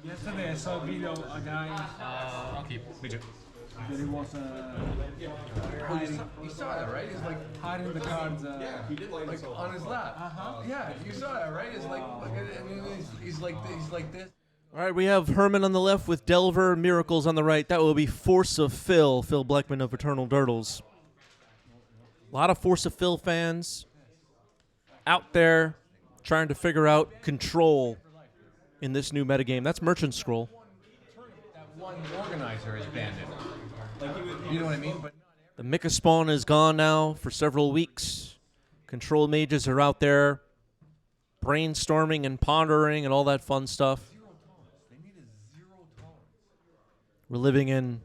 Yesterday I saw a video of a guy I'll keep. Me too. that he was hiding, You saw that, right? He's like hiding the cards. like on his lap. Yeah, you saw that, right? It's like, and he's like this. All right, we have Herman on the left with Delver Miracles on the right. That will be Force of Phil Blackman of Eternal Dirtles. A lot of Force of Phil fans out there trying to figure out control in this new metagame. That's Merchant Scroll. That one organizer is banned. You know what I mean? But The Mika spawn is gone now for several weeks. Control mages are out there brainstorming and pondering and all that fun stuff. they need a 0 tolerance. We're living in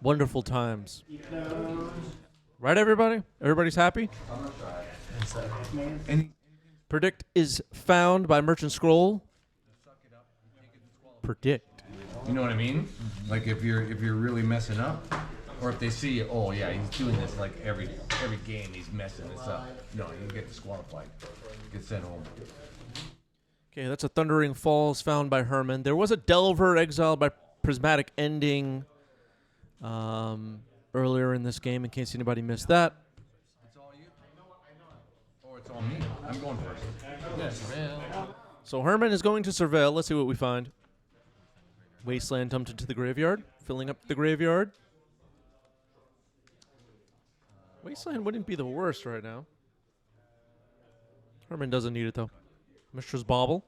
wonderful times. Right, everybody? Everybody's happy? Predict is found by Merchant Scroll. Predict. You know what I mean? Like if you're really messing up, or if they see, oh yeah, he's doing this like every game, he's messing this up. No, you get disqualified, get sent home. Okay, that's a Thundering Falls found by Herman. There was a Delver exiled by Prismatic Ending earlier in this game, in case anybody missed that. It's all you. Or it's all me. I'm going first. Yes. So Herman is going to surveil. Let's see what we find. Wasteland dumped into the graveyard, filling up the graveyard. Wasteland wouldn't be the worst right now. Herman doesn't need it, though. Mishra's Bauble.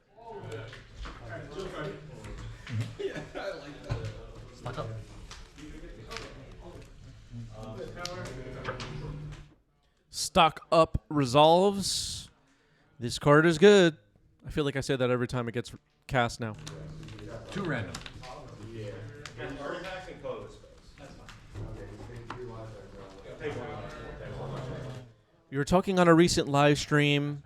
Stock up. Stock up resolves. This card is good. I feel like I say that every time it gets cast now. 2 random. We were talking on a recent live stream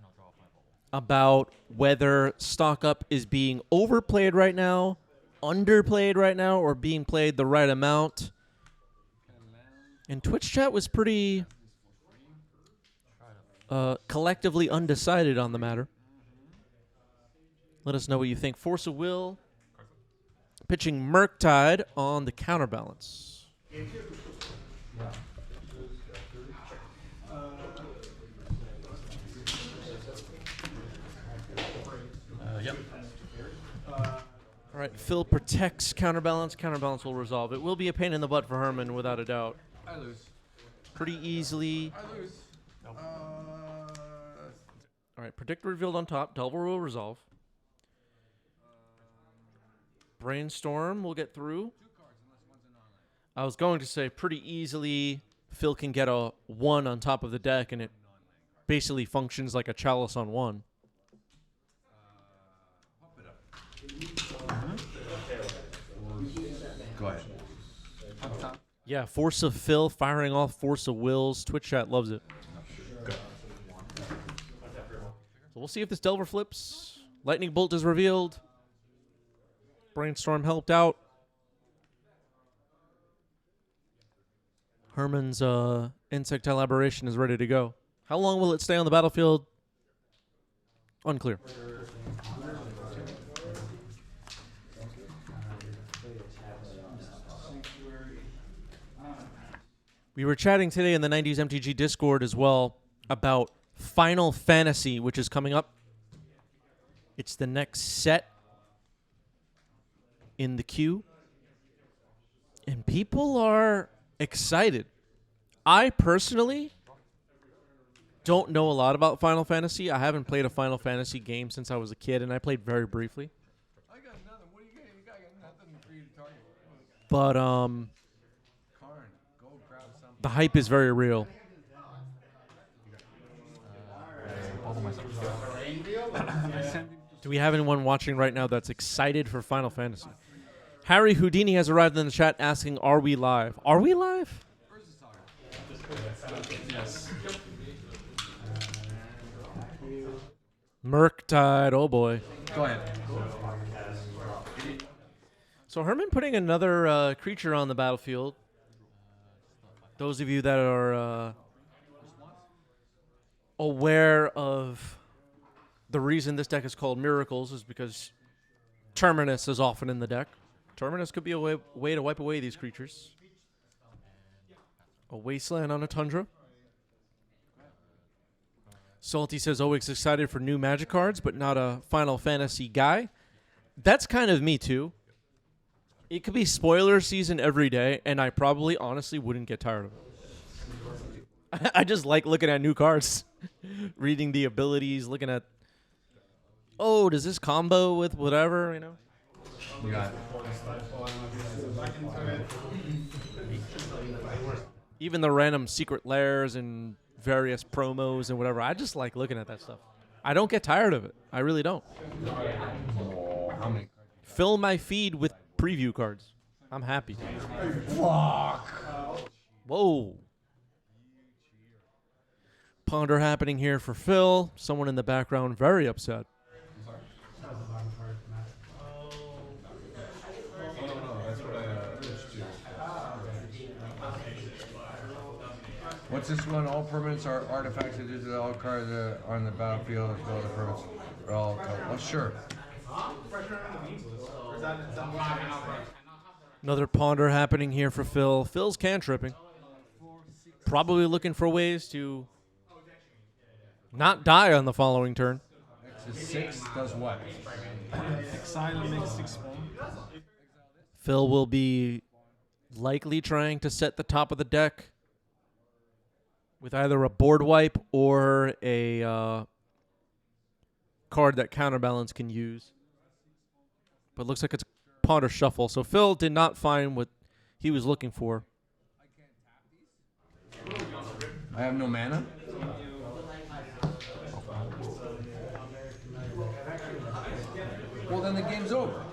about whether stock up is being overplayed right now, underplayed right now, or being played the right amount. And Twitch chat was pretty collectively undecided on the matter. Let us know what you think. Force of Will pitching Murktide on the counterbalance. Yep. All right, Phil protects counterbalance. Counterbalance will resolve. It will be a pain in the butt for Herman, without a doubt. I lose. Pretty easily. I lose. All right, predict revealed on top. Delver will resolve. Brainstorm will get through. I was going to say pretty easily Phil can get a 1 on top of the deck, and it basically functions like a chalice on 1. Go ahead. Yeah, Force of Phil firing off Force of Wills. Twitch chat loves it. So we'll see if this Delver flips. Lightning Bolt is revealed. Brainstorm helped out. Herman's Insect Elaboration is ready to go. How long will it stay on the battlefield? Unclear. We were chatting today in the 90s MTG Discord as well about Final Fantasy, which is coming up. It's the next set in the queue. And people are excited. I personally don't know a lot about Final Fantasy. I haven't played a Final Fantasy game since I was a kid, and I played very briefly. I got nothing. What do you got? You got nothing for you to target. But Karn, go grab something. the hype is very real. Do we have anyone watching right now that's excited for Final Fantasy? Harry Houdini has arrived in the chat asking, are we live? Are we live? Yes. Murktide, oh boy. Go ahead. So Herman putting another creature on the battlefield. Those of you that are aware of the reason this deck is called Miracles is because Terminus is often in the deck. Terminus could be a way to wipe away these creatures. A wasteland on a tundra. Salty says, always excited for new Magic cards, but not a Final Fantasy guy. That's kind of me, too. It could be spoiler season every day, and I probably, honestly, wouldn't get tired of it. I just like looking at new cards. Reading the abilities, looking at, oh, does this combo with whatever, you know? You got Even the random secret lairs and various promos and whatever. I just like looking at that stuff. I don't get tired of it. I really don't. how many? Fill my feed with preview cards. I'm happy. Fuck. Whoa. Ponder happening here for Phil. Someone in the background very upset. What's this one? All permanents are artifacts that do all cards on the battlefield as well as the permanents are all. Well, sure. Another Ponder happening here for Phil. Phil's cantripping. Probably looking for ways to not die on the following turn. X is 6 does what? Exile and make 6 spawn. Phil will be likely trying to set the top of the deck with either a board wipe or a card that Counterbalance can use. But it looks like it's Ponder Shuffle. So Phil did not find what he was looking for. I have no mana. Well, then the game's over.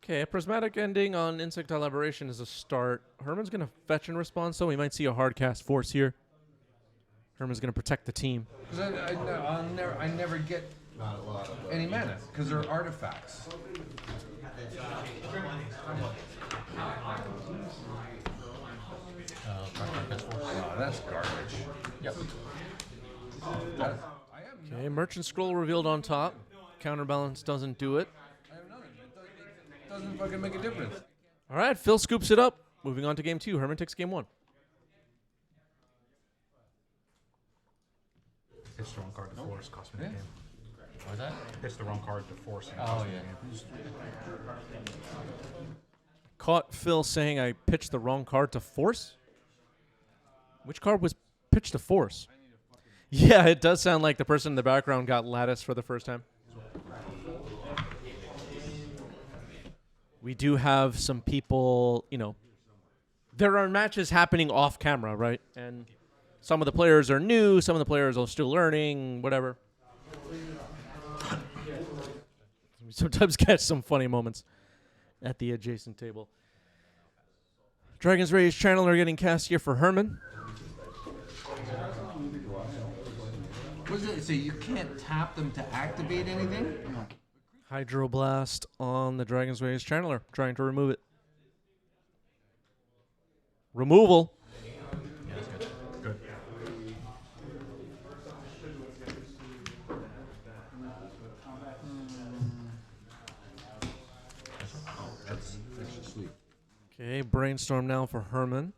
Okay, a prismatic ending on Insect Elaboration is a start. Herman's going to fetch and respond, so we might see a hard cast force here. Herman's going to protect the team. Because I never get any mana because they're artifacts. Oh, that's garbage. Yep. Okay, Merchant Scroll revealed on top. Counterbalance doesn't do it. I have nothing. It doesn't fucking make a difference. All right, Phil scoops it up. Moving on to game 2. Herman takes game 1. It's the wrong card to force, cost me the game. What was that? It's the wrong card to force. And Oh, cost me yeah. the game. Caught Phil saying I pitched the wrong card to force. Which card was pitched to force? Yeah, it does sound like the person in the background got lattice for the first time. We do have some people, you know, there are matches happening off camera, right? And some of the players are new, some of the players are still learning, whatever. We sometimes catch some funny moments at the adjacent table. Dragon's Rage Channeler getting cast here for Herman. What does it say? You can't tap them to activate anything? Hydroblast on the Dragon's Rage Channeler, trying to remove it. Removal. Yeah, that's good. Good. That's sweet. Okay, Brainstorm now for Herman.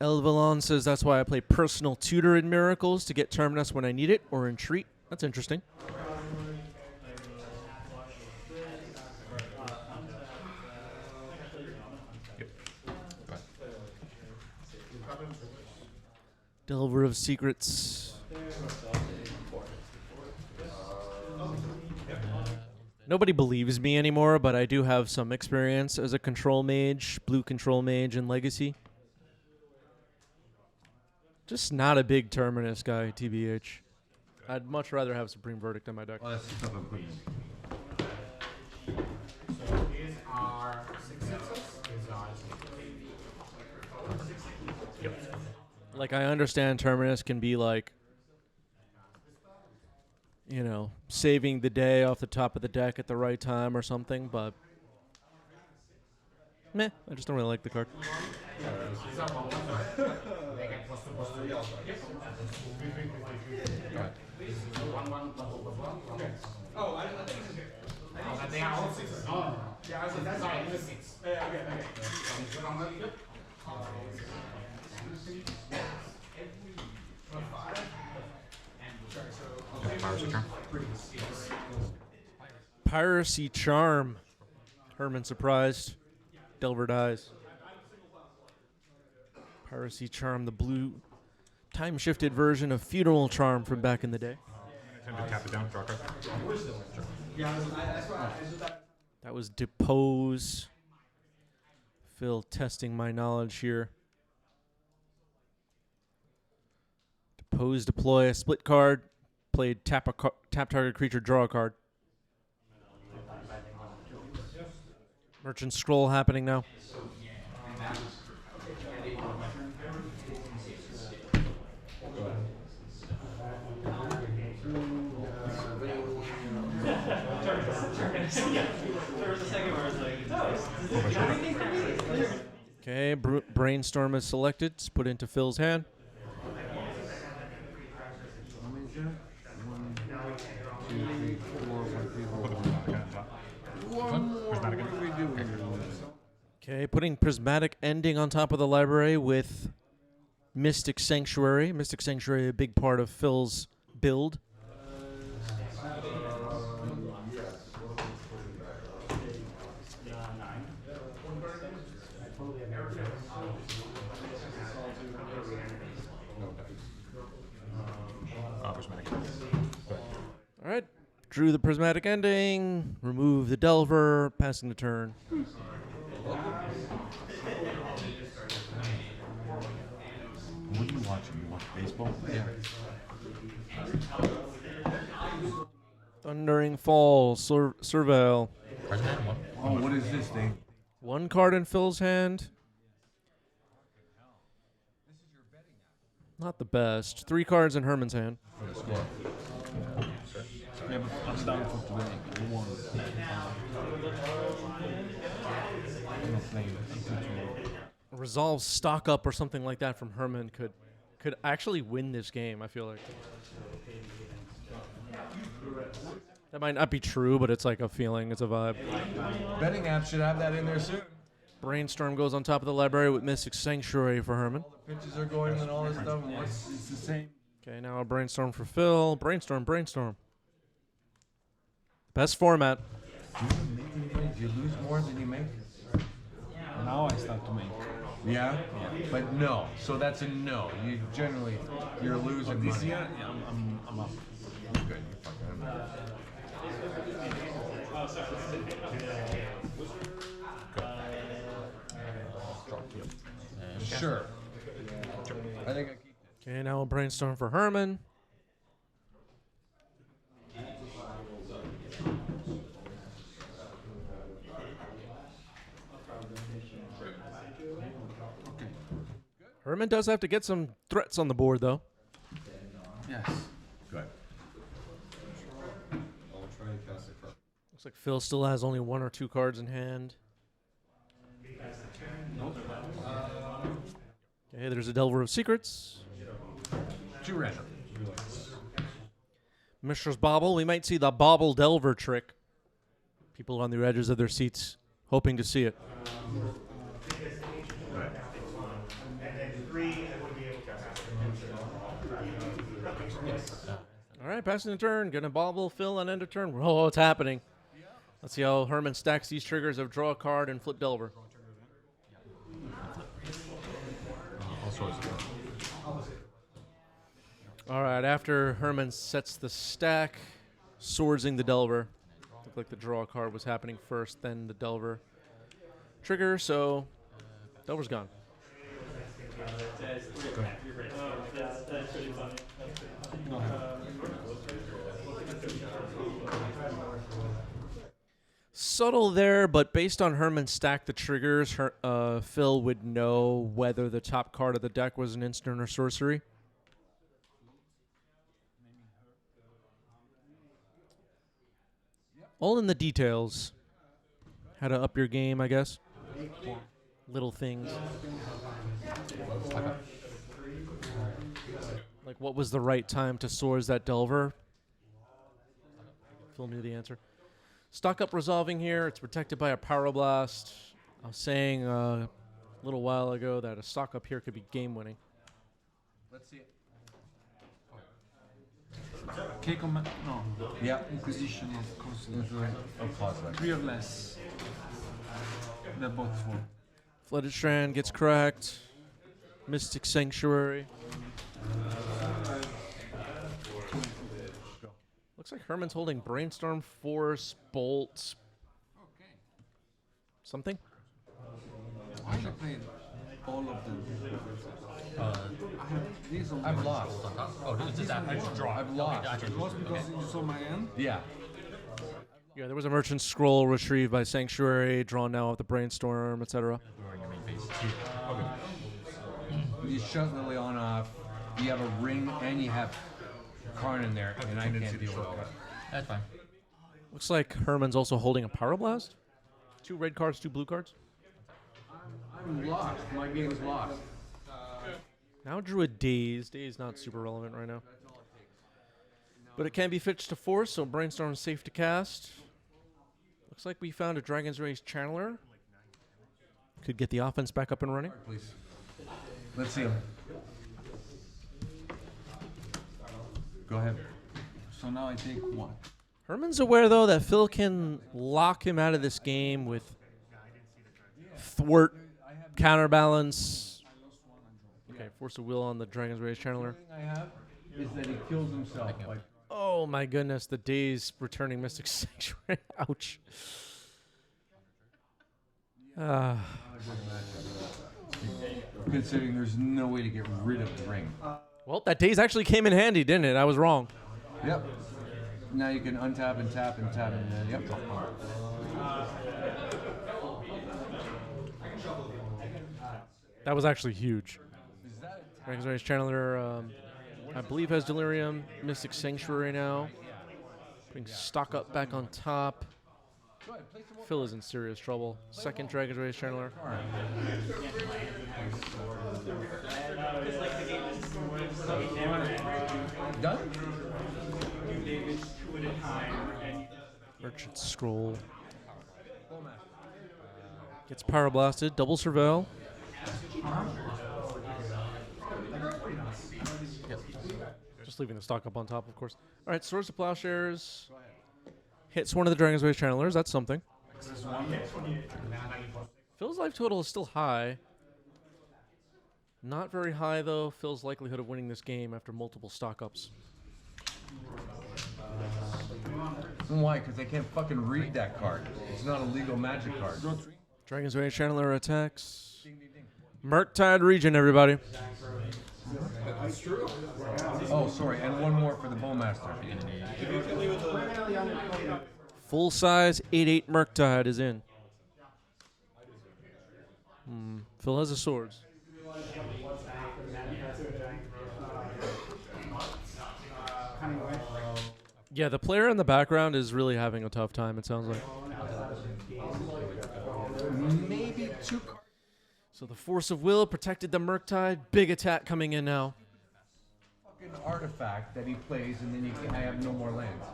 Elvalon says that's why I play Personal Tutor in Miracles to get Terminus when I need it or in Treat. That's interesting. Yep. Go ahead. Delver of Secrets. Nobody believes me anymore, but I do have some experience as a control mage, blue control mage in Legacy. Just not a big Terminus guy, TBH. I'd much rather have Supreme Verdict in my deck. Well, that's the stuff I'm putting in. So these are 6 6s. These are Yep. Like, I understand Terminus can be like, you know, saving the day off the top of the deck at the right time or something, but meh, I just don't really like the card. these are 1 1. They get plus 2 plus 3. Go ahead. They are all sixes. Oh, yeah, that's right. It's six. Okay. Piracy charm. Piracy Charm. Herman surprised. Delver dies. Piracy Charm, the blue time-shifted version of Funeral Charm from back in the day. Time to tap it down, draw a card. That was Depose. Phil testing my knowledge here. Depose, deploy a split card. Played tap target creature, draw a card. Merchant Scroll happening now. Okay, Brainstorm is selected. It's put into Phil's hand. Okay, putting Prismatic Ending on top of the library with Mystic Sanctuary. Mystic Sanctuary, a big part of Phil's build. All right, drew the Prismatic Ending, remove the Delver, passing the turn. What are you watching? You watch baseball? Yeah. Thundering Fall, Surveil. Oh, what is this thing? One card in Phil's hand. Not the best. 3 cards in Herman's hand. Yeah, but I'm down for today. I won. I'm not playing. Resolve stock up or something like that from Herman could actually win this game, I feel like. That might not be true, but it's like a feeling, it's a vibe. Betting apps should have that in there soon. Brainstorm goes on top of the library with Mystic Sanctuary for Herman. Pitches are going and all this stuff. And it's the same. Okay, now a Brainstorm for Phil. Brainstorm. Best format. You lose more than you make. Now I start to make. Yeah? But no. So that's a no. You generally, you're losing This money. year, yeah, I'm up. Good. You're fucking Sure. I think I keep this. Okay, now a Brainstorm for Herman. Herman does have to get some threats on the board, though. Yes. Good. Looks like Phil still has only 1 or 2 cards in hand. Okay, there's a Delver of Secrets. 2 random. Mishra's Bauble. We might see the Bauble Delver trick. People on the edges of their seats hoping to see it. All right, passing the turn. Gonna Bauble, Phil, and end of turn. Oh, it's happening. Let's see how Herman stacks these triggers of draw a card and flip Delver. All right, after Herman sets the stack, swordsing the Delver. Looked like the draw card was happening first, then the Delver trigger, so Delver's gone. Subtle there, but based on Herman stack the triggers, Phil would know whether the top card of the deck was an instant or sorcery. All in the details. How to up your game, I guess. Little things. Like what was the right time to swords that Delver? Phil knew the answer. Stock up resolving here. It's protected by a Pyroblast. I was saying a little while ago that a stock up here could be game winning. Let's see it. Keiko no. Yeah. Inquisition of Constellation. Of course. 3 or less. They're both 4. Flooded Strand gets cracked. Mystic Sanctuary. Looks like Herman's holding Brainstorm, Force, Bolt. Okay. Something? I actually played all of them. I have these on I've my- lost. Oh, this is after you draw. I've lost. It was because you saw my end. Yeah. Yeah, there was a Merchant Scroll retrieved by Sanctuary, drawn now off the Brainstorm, etc. Drawing your main phase. You shut Liliana off. You have a ring and you have Karn in there, and I can't deal with all that. That's fine. Looks like Herman's also holding a Pyroblast. 2 red cards, 2 blue cards. I'm lost. My game's lost. Now drew a Daze. Daze not super relevant right now. But it can be fetched to Force, so Brainstorm is safe to cast. Looks like we found a Dragon's Race Channeler. Could get the offense back up and running. Please. Let's see him. Go ahead. So now I take 1. Herman's aware, though, that Phil can lock him out of this game with Thwart, Counterbalance. Okay, Force of Will on the Dragon's Race Channeler. The thing I have is that he kills himself. Like, Oh my goodness, the Daze returning Mystic Sanctuary. Ouch. considering there's no way to get rid of the ring. Well, that Daze actually came in handy, didn't it? I was wrong. Yep. Now you can untap and tap and tap and yep. That was actually huge. Dragon's Race Channeler, I believe, has Delirium. Mystic Sanctuary now. Putting stock up back on top. Phil is in serious trouble. Second Dragon's Race Channeler. Done? Merchant Scroll. Gets Pyroblasted. Double Surveil. Just leaving the stock up on top, of course. All right, Swords to Plowshares. Hits one of the Dragon's Race Channelers. That's something. Phil's life total is still high. Not very high, though. Phil's likelihood of winning this game after multiple stock ups. Why? Because they can't fucking read that card. It's not a legal magic card. Dragon's Race Channeler attacks. Murktide Region, everybody. Oh, sorry, and one more for the Bowmaster. Full size 8/8 Murktide is in. Phil has the swords. Yeah, the player in the background is really having a tough time, it sounds like. Maybe 2 cards. So the Force of Will protected the Murktide. Big attack coming in now. Fucking artifact that he plays, and then I have no more lands.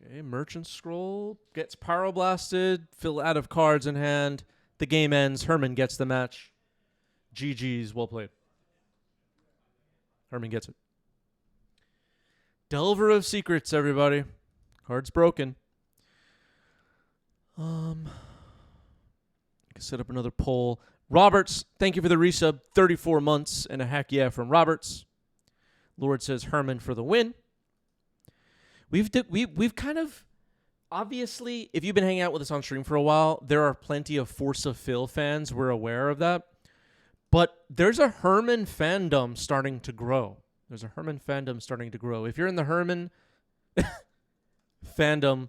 Okay, Merchant Scroll gets Pyroblasted. Phil out of cards in hand. The game ends. Herman gets the match. GG's, well played. Herman gets it. Delver of Secrets, everybody. Card's broken. I can set up another poll. Roberts, thank you for the resub. 34 months and a heck yeah from Roberts. Lord says Herman for the win. We've kind of, obviously, if you've been hanging out with us on stream for a while, there are plenty of Force of Phil fans. We're aware of that. But there's a Herman fandom starting to grow. If you're in the Herman fandom,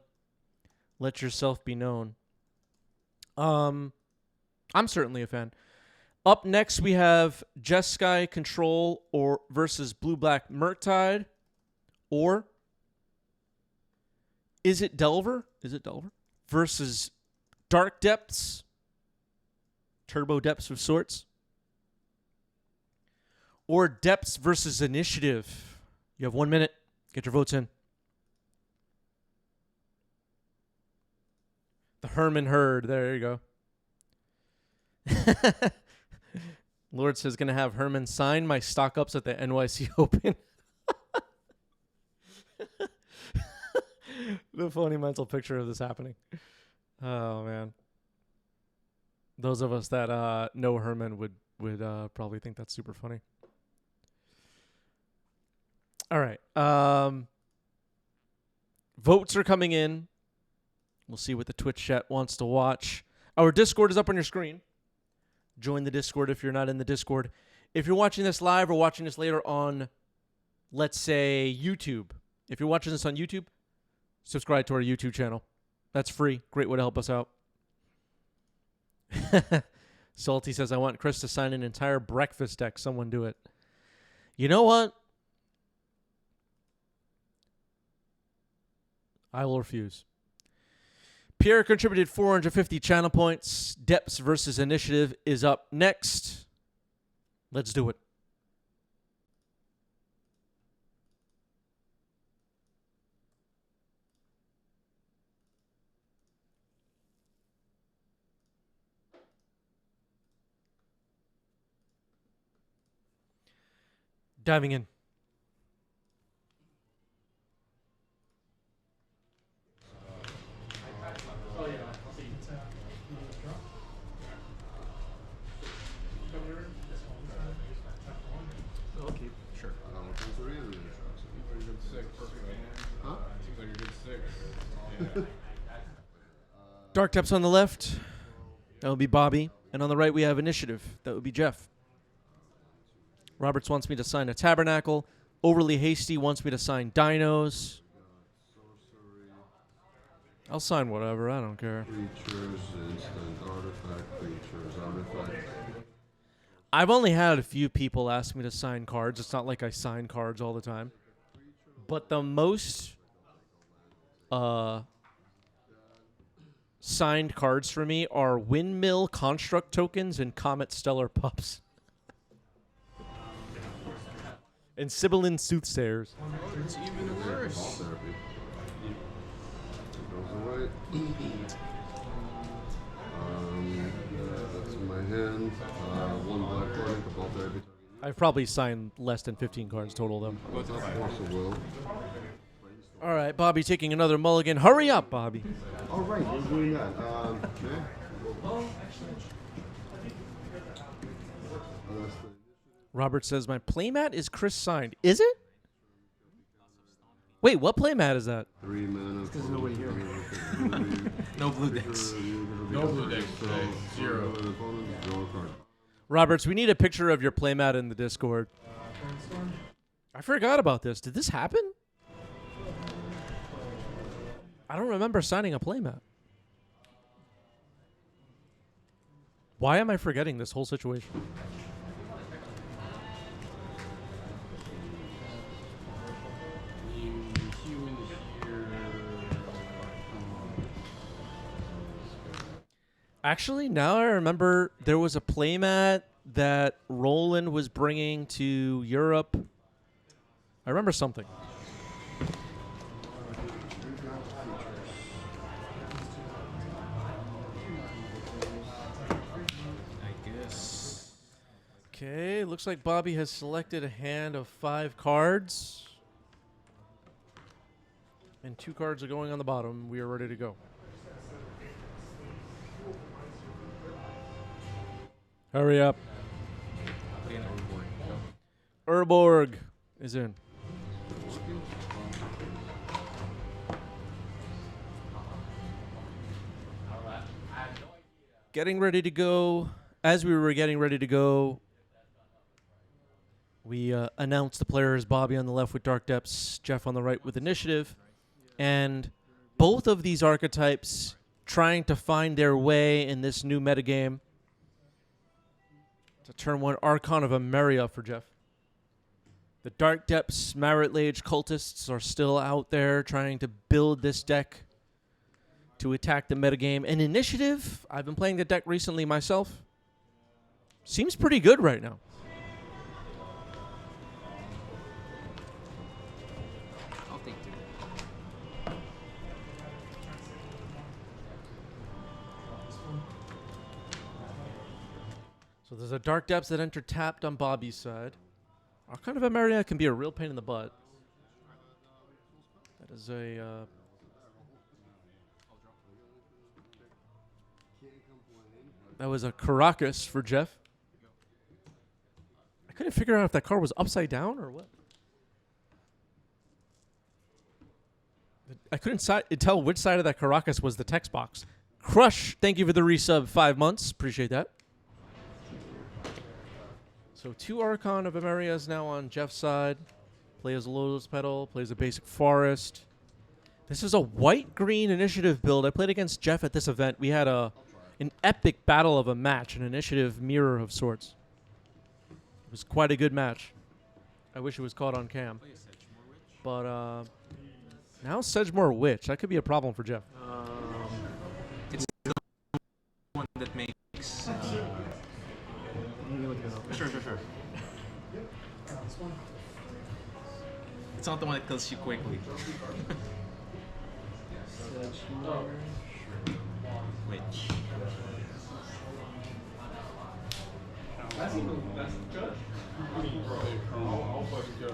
let yourself be known. I'm certainly a fan. Up next, we have Jeskai Control versus Blue-Black Murktide. Or is it Delver? Versus Dark Depths. Turbo Depths of sorts. Or Depths versus Initiative. You have 1 minute. Get your votes in. The Herman herd. There you go. Lord says going to have Herman sign my stock ups at the NYC Open. The funny mental picture of this happening. Oh, man. Those of us that know Herman would probably think that's super funny. All right. Votes are coming in. We'll see what the Twitch chat wants to watch. Our Discord is up on your screen. Join the Discord if you're not in the Discord. If you're watching this live or watching this later on, let's say, YouTube. If you're watching this on YouTube, subscribe to our YouTube channel. That's free. Great way to help us out. Salty says, I want Chris to sign an entire breakfast deck. Someone do it. You know what? I will refuse. Pierre contributed 450 channel points. Depths versus Initiative is up next. Let's do it. Diving in. Okay, sure. Dark Depths on the left. That would be Bobby. And on the right, we have Initiative. That would be Jeff. Roberts wants me to sign a Tabernacle. Overly Hasty wants me to sign Dinos. I'll sign whatever. I don't care. Creatures, instant, artifact. I've only had a few people ask me to sign cards. It's not like I sign cards all the time. But the most signed cards for me are Windmill Construct Tokens and Comet Stellar Pups. And Sibyllin Soothsayers. It's even worse. Goes away. That's in my hand. One black card, Cabal Therapy. I've probably signed less than 15 cards total, though. Force of Will. All right, Bobby taking another mulligan. Hurry up, Bobby. All right, we're doing that. Okay. Robert says, my playmat is Chris signed. Is it? Wait, what playmat is that? 3 mana. Because there's nobody here. No blue decks. No blue decks today. 0. Draw a card. Roberts, we need a picture of your playmat in the Discord. I forgot about this. Did this happen? I don't remember signing a playmat. Why am I forgetting this whole situation? Actually, now I remember there was a playmat that Roland was bringing to Europe. I remember something. I guess. Okay, looks like Bobby has selected a hand of 5 cards. And 2 cards are going on the bottom. We are ready to go. Hurry up. Urborg is in. Getting ready to go. As we were getting ready to go, we announced the players. Bobby on the left with Dark Depths, Jeff on the right with Initiative. And both of these archetypes trying to find their way in this new metagame. To turn 1 Archon of Emeria for Jeff. The Dark Depths Marit Lage cultists are still out there trying to build this deck to attack the metagame. And Initiative, I've been playing the deck recently myself. Seems pretty good right now. take 2. So there's a Dark Depths that enter tapped on Bobby's side. Archon of Emeria can be a real pain in the butt. That is a... that was a Caracas for Jeff. I couldn't figure out if that card was upside down or what. I couldn't tell which side of that Caracas was the text box. Crush, thank you for the resub, 5 months. Appreciate that. So 2 Archon of Emeria's now on Jeff's side. Plays a Lotus Petal, plays a basic Forest. This is a white-green initiative build. I played against Jeff at this event. We had an epic battle of a match, an initiative mirror of sorts. It was quite a good match. I wish it was caught on cam. But now Sedgemoor Witch. That could be a problem for Jeff. It's the one that makes. Sure. It's not the one that kills you quickly. Which? That's good. I mean, bro, I'll fucking go to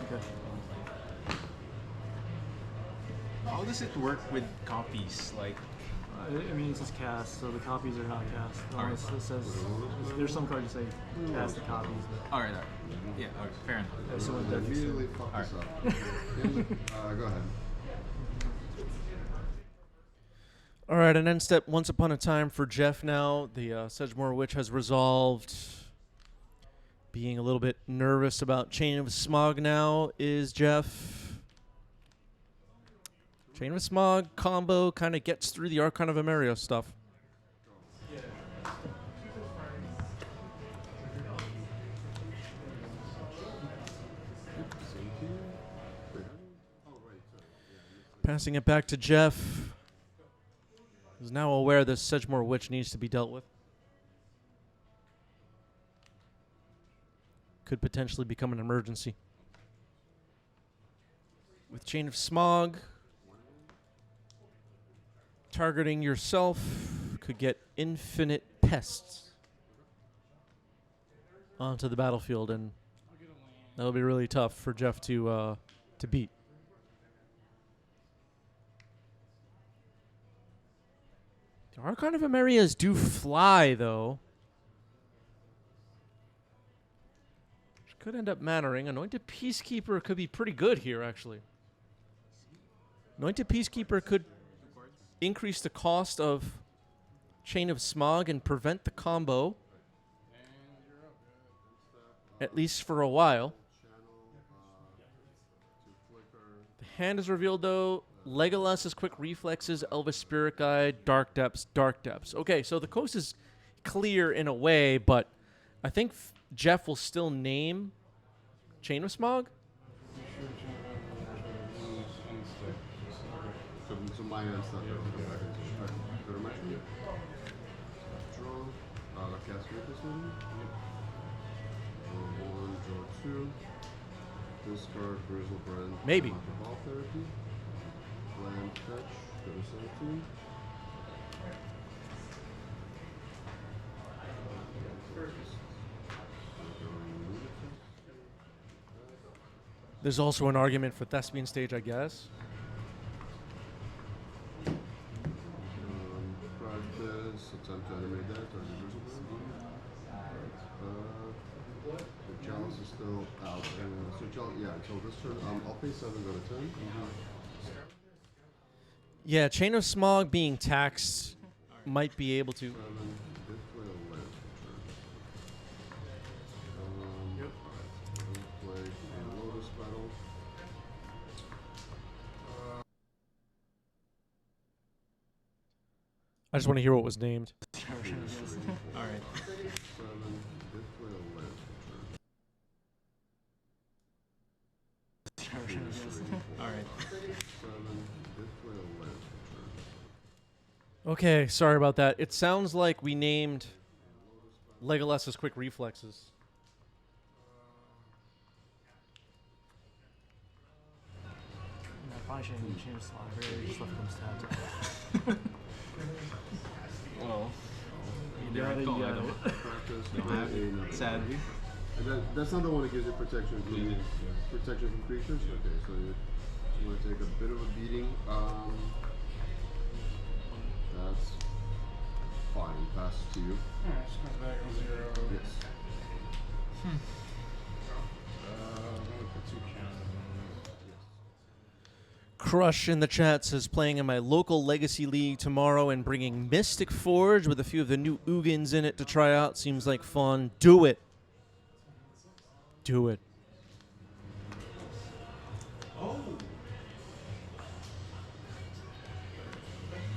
Okay. How does it work with copies? Like, I mean, it says cast, so the copies are not cast. Alright. It says there's some cards that say cast the copies, but alright. Yeah, okay, fair enough. so it I doesn't. immediately fuck this up. Go ahead. All right, an end step once upon a time for Jeff now. The Sedgemoor Witch has resolved. Being a little bit nervous about Chain of Smog now is Jeff. Chain of Smog combo kind of gets through the Archon of Emeria stuff. Passing it back to Jeff. Who's now aware this Sedgemoor Witch needs to be dealt with. Could potentially become an emergency. With Chain of Smog, targeting yourself could get infinite pests onto the battlefield, and that'll be really tough for Jeff to beat. The Archon of Emerias do fly, though. Which could end up mattering. Anointed Peacekeeper could be pretty good here, actually. Anointed Peacekeeper could increase the cost of Chain of Smog and prevent the combo, at least for a while. The hand is revealed, though. Legolas's quick reflexes, Elvis Spirit Guide, Dark Depths, Dark Depths. Okay, so the coast is clear in a way, but I think Jeff will still name Chain of Smog. So my end stuff. Go to my turn. Draw. Cast this one. Draw 1, draw 2. Discard Grizzlebrand. Maybe. Ball therapy. Land fetch. Go to 17. There's also an argument for Thespian Stage, I guess. Practice. Attempt to animate that. Target Grizzlebrand. The chalice is still out. So this turn, I'll pay 7, go to 10. Yeah, Chain of Smog being taxed might be able to. 7, display a land turn. Yep. Play a Lotus Petal. I just want to hear what was named. Alright. 7, display a land turn. Alright. 7, display a land turn. Okay, sorry about that. It sounds like we named Legolas's quick reflexes. Probably shouldn't change the slot. Really just left them stabbed. Well, You got it, you got it. Practice. don't have it, sadly. And that's not the one that gives you protection from creatures. Okay, so you want to take a bit of a beating. That's fine. Pass to you. Alright, just comes back on 0. Yes. I'm gonna put 2 counters on Crush in the chat says playing in my local Legacy League tomorrow and bringing Mystic Forge with a few of the new Ugins in it to try out. Seems like fun. Do it. Do it.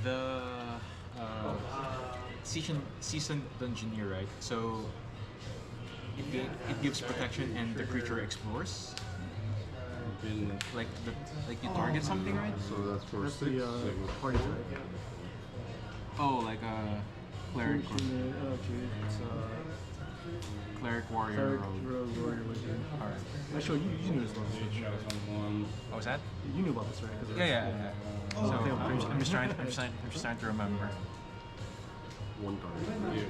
The season dungeoneer, right? So it gives protection and the creature explores. Like you target something, right? So that's for That's 6. the party type. Oh, like a cleric, It's cleric warrior. cleric, rogue. rogue, warrior, wizard. Alright. Actually, you knew this one. Shadows on 1. What was that? You knew about this, right? 'Cause Yeah. So okay, I'm just trying to remember. One target. Yeah.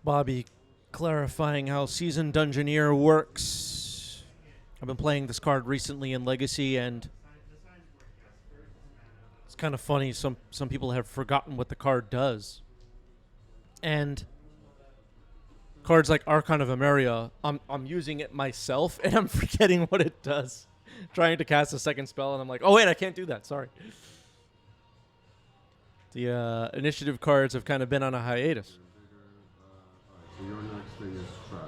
Bobby clarifying how Season Dungeoneer works. I've been playing this card recently in Legacy, and it's kind of funny. Some people have forgotten what the card does. And cards like Archon of Emeria, I'm using it myself, and I'm forgetting what it does. Trying to cast a second spell, and I'm like, oh, wait, I can't do that. Sorry. The initiative cards have kind of been on a hiatus. So your next thing is trap.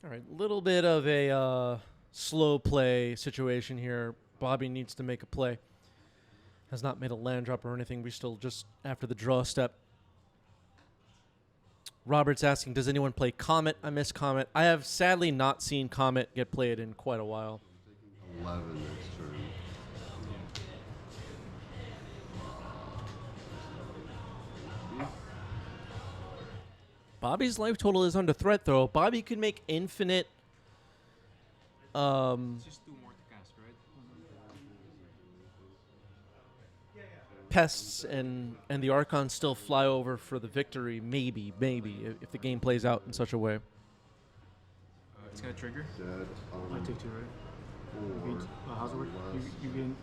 All right, little bit of a slow play situation here. Bobby needs to make a play. Has not made a land drop or anything. We're still just after the draw step. Robert's asking, does anyone play Comet? I miss Comet. I have sadly not seen Comet get played in quite a while. 11 next turn. Bobby's life total is under threat, though. Bobby could make infinite. It's just 2 more to cast, right? Pests and the Archons still fly over for the victory. Maybe if the game plays out in such a way. It's gonna trigger. Dead. I take 2, right? 4. How's it work? You gain.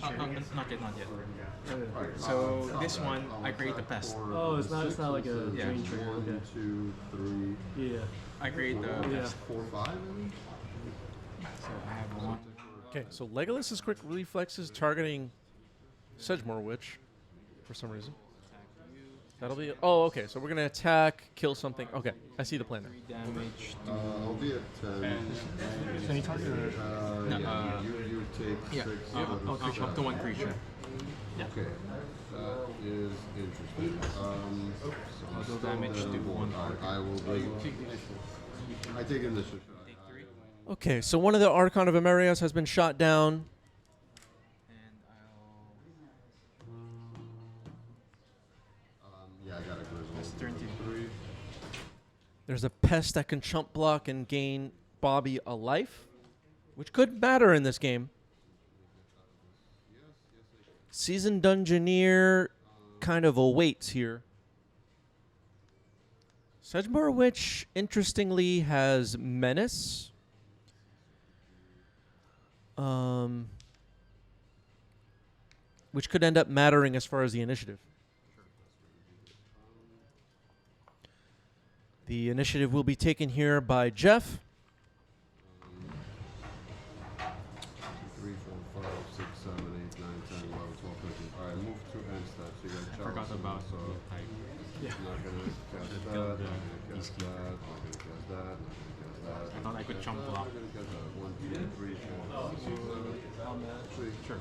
Not yet. Oh, yeah. So this one, I create a pest. Oh, it's not like a Yeah. drain trigger. 1, Okay. 2, 3, Yeah. I create the Yeah. pest. 4, 5. Maybe? So I have 1. Okay, so Legolas's quick reflexes targeting Sedgemoor Witch for some reason. That'll be. Oh, okay. So we're gonna attack, kill something. Okay, I see the plan there. 3 damage to. I'll be at 10. Any target or? No, you take yeah. 6. Up to 1 creature. Okay, that is interesting. So I'll still do damage dead to on board. 1. I will be. I take initiative. Take 3. Okay, so one of the Archon of Emerias has been shot down. And Yeah, I got a good That's turn 2. 3. There's a pest that can chump block and gain Bobby a life, which could matter in this game. Seasoned Dungeoneer kind of awaits here. Sedgemoor Witch, interestingly, has Menace. Which could end up mattering as far as the initiative. The initiative will be taken here by Jeff. 3, 4, 5, 6, 7, 8, 9, 10, 11, 12, 13. Alright, move to end steps. You got I Chalice forgot and about so the type. Yeah. not gonna cast that, not gonna cast that, not gonna cast that, not gonna cast that. I thought I could chump block. I'm gonna cast that. 1, 2, 3, 4, 5, 6, 7. Actually, Sure.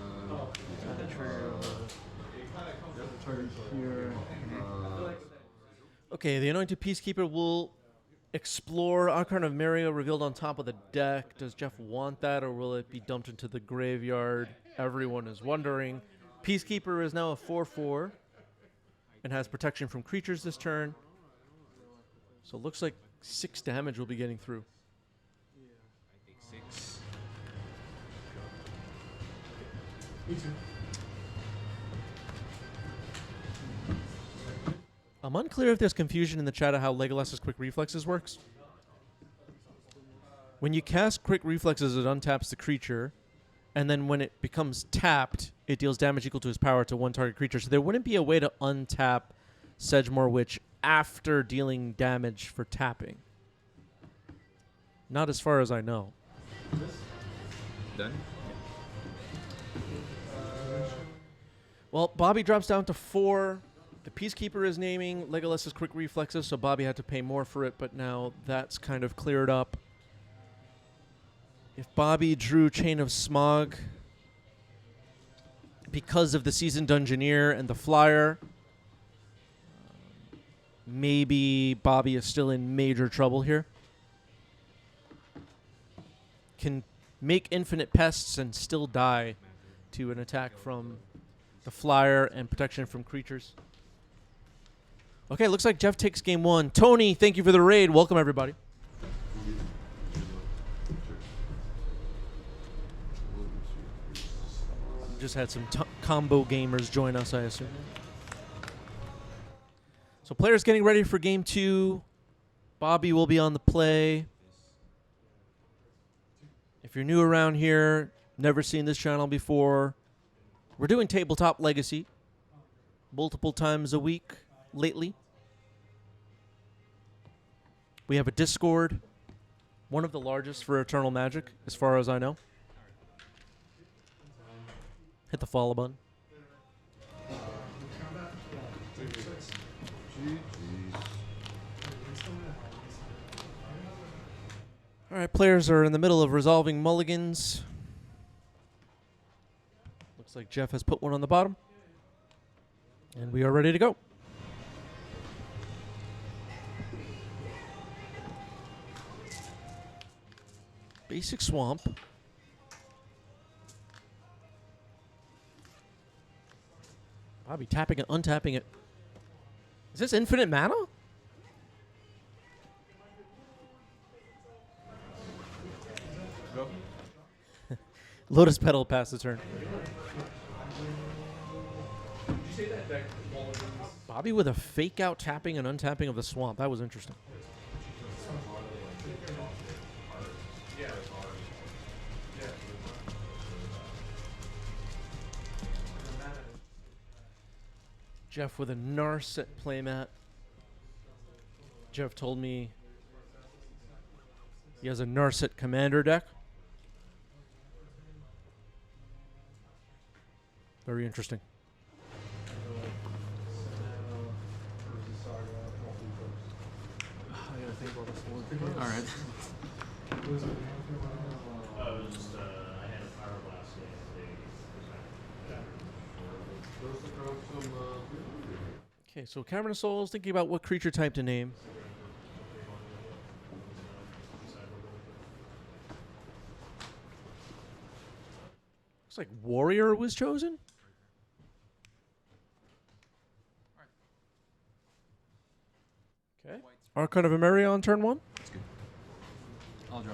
Target here. Okay, the Anointed Peacekeeper will explore Archon of Mario revealed on top of the deck. Does Jeff want that, or will it be dumped into the graveyard? Everyone is wondering. Peacekeeper is now a 4/4. I and has protection from creatures this turn. So it looks like 6 damage we'll be getting through. I take 6. Me too. I'm unclear if there's confusion in the chat of how Legolas's Quick Reflexes works. When you cast Quick Reflexes, it untaps the creature, and then when it becomes tapped, it deals damage equal to its power to one target creature. So there wouldn't be a way to untap Sedgemoor Witch after dealing damage for tapping. Not as far as I know. Done? Well, Bobby drops down to 4. The Peacekeeper is naming Legolas's Quick Reflexes, so Bobby had to pay more for it, but now that's kind of cleared up. If Bobby drew Chain of Smog because of the Seasoned Dungeoneer and the Flyer, maybe Bobby is still in major trouble here. Can make Infinite Pests and still die to an attack from the Flyer and protection from creatures. Okay, looks like Jeff takes game 1. Tony, thank you for the raid. Welcome, everybody. Just had some combo gamers join us, I assume. So players getting ready for game 2. Bobby will be on the play. If you're new around here, never seen this channel before, we're doing Tabletop Legacy multiple times a week lately. We have a Discord, one of the largest for Eternal Magic, as far as I know. Hit the follow button. All right, players are in the middle of resolving mulligans. Looks like Jeff has put one on the bottom. And we are ready to go. Basic Swamp. Bobby tapping it, untapping it. Is this infinite mana? Go. Lotus Petal pass the turn. Bobby with a fake out tapping and untapping of the swamp. That was interesting. Jeff with a Narset playmat. Jeff told me he has a Narset commander deck. Very interesting. I gotta think about this one. Alright. Okay, so Cavern of Souls, thinking about what creature type to name. Looks like Warrior was chosen. Okay. Archon of Emeria on turn 1. That's good. I'll draw.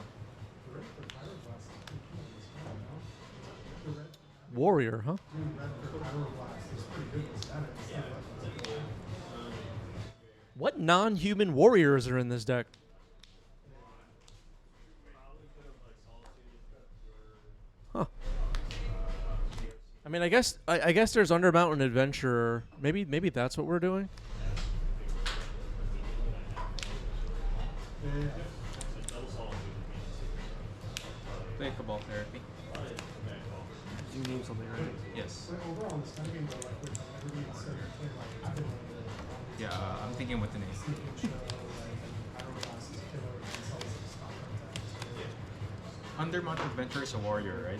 Warrior, huh? What non-human warriors are in this deck? Huh. I mean, I guess there's Undermountain Adventurer. Maybe that's what we're doing. Play Cabal Therapy. You name something, right? Yes. Yeah, I'm thinking what the name. Undermountain Adventure is a warrior, right?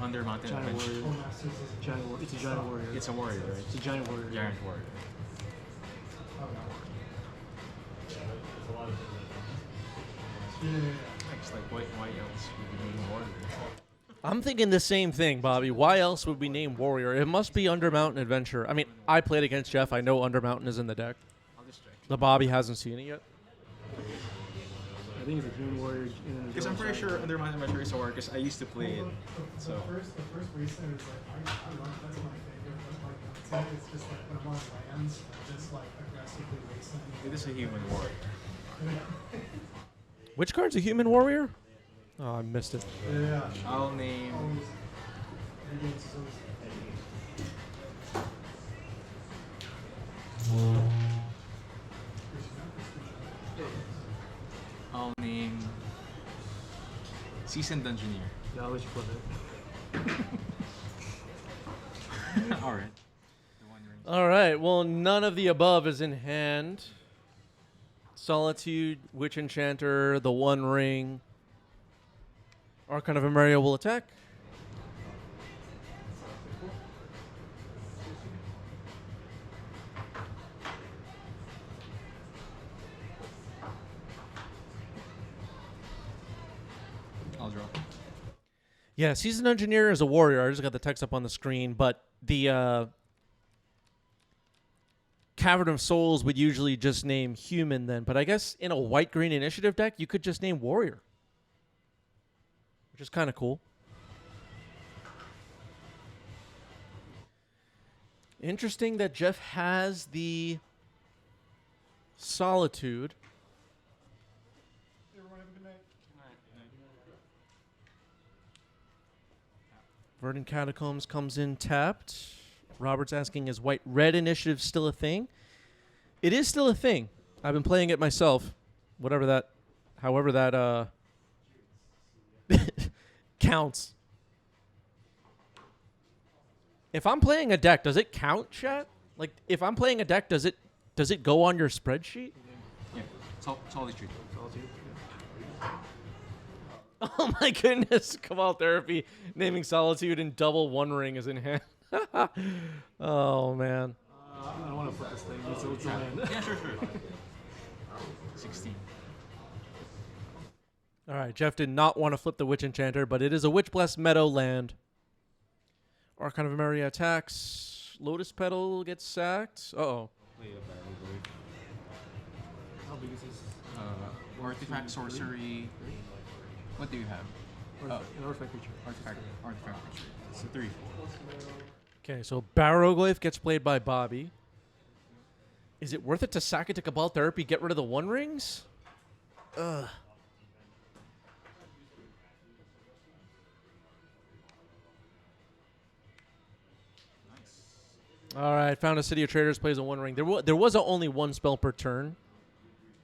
Undermountain Giant Adventure. warrior. It's a giant warrior. It's a warrior, right? It's a giant warrior. Giant warrior. It's like, why else would we name warrior? I'm thinking the same thing, Bobby. Why else would we name Warrior? It must be Undermountain Adventure. I mean, I played against Jeff. I know Undermountain is in the deck. I'll just check. The Bobby hasn't seen it yet. I think it's a June Warrior. Because I'm pretty sure Undermine Adventure is a war because I used to play it. So. The first reason is like I love that's my favorite. But like it's just like when I'm on lands, I'm just like aggressively racing. It is a human war. Which card's a Human Warrior? Oh, I missed it. Yeah. I'll name. I'll name Seasoned Engineer. Yeah, I'll let you flip it. All right. All right. Well, none of the above is in hand. Solitude, Witch Enchanter, the One Ring. Archon of Emeria will attack. I'll draw. Yeah, Seasoned Engineer is a warrior. I just got the text up on the screen, but the Cavern of Souls would usually just name human then, but I guess in a white-green initiative deck, you could just name warrior, which is kind of cool. Interesting that Jeff has the Solitude. Verdant Catacombs comes in tapped. Robert's asking, is white-red initiative still a thing? It is still a thing. I've been playing it myself. However that counts. If I'm playing a deck, does it count, chat? Like, if I'm playing a deck, does it go on your spreadsheet? Yeah. Solitude. Oh my goodness. Cabal Therapy naming Solitude and double One Ring is in hand. Oh, man. I don't want to flip this thing. It's a land. Yeah, sure. 16. All right, Jeff did not want to flip the Witch Enchanter, but it is a Witch Blessed Meadow land. Archon of Emeria attacks. Lotus Petal gets sacked. Uh-oh. How big is this? Artifact, sorcery. What do you have? An artifact creature. Artifact creature. It's a 3. Okay, so Barrowglyph gets played by Bobby. Is it worth it to sack it to Cabal Therapy, get rid of the One Rings? Ugh. All right, found a City of Traders, plays a One Ring. There was only one spell per turn,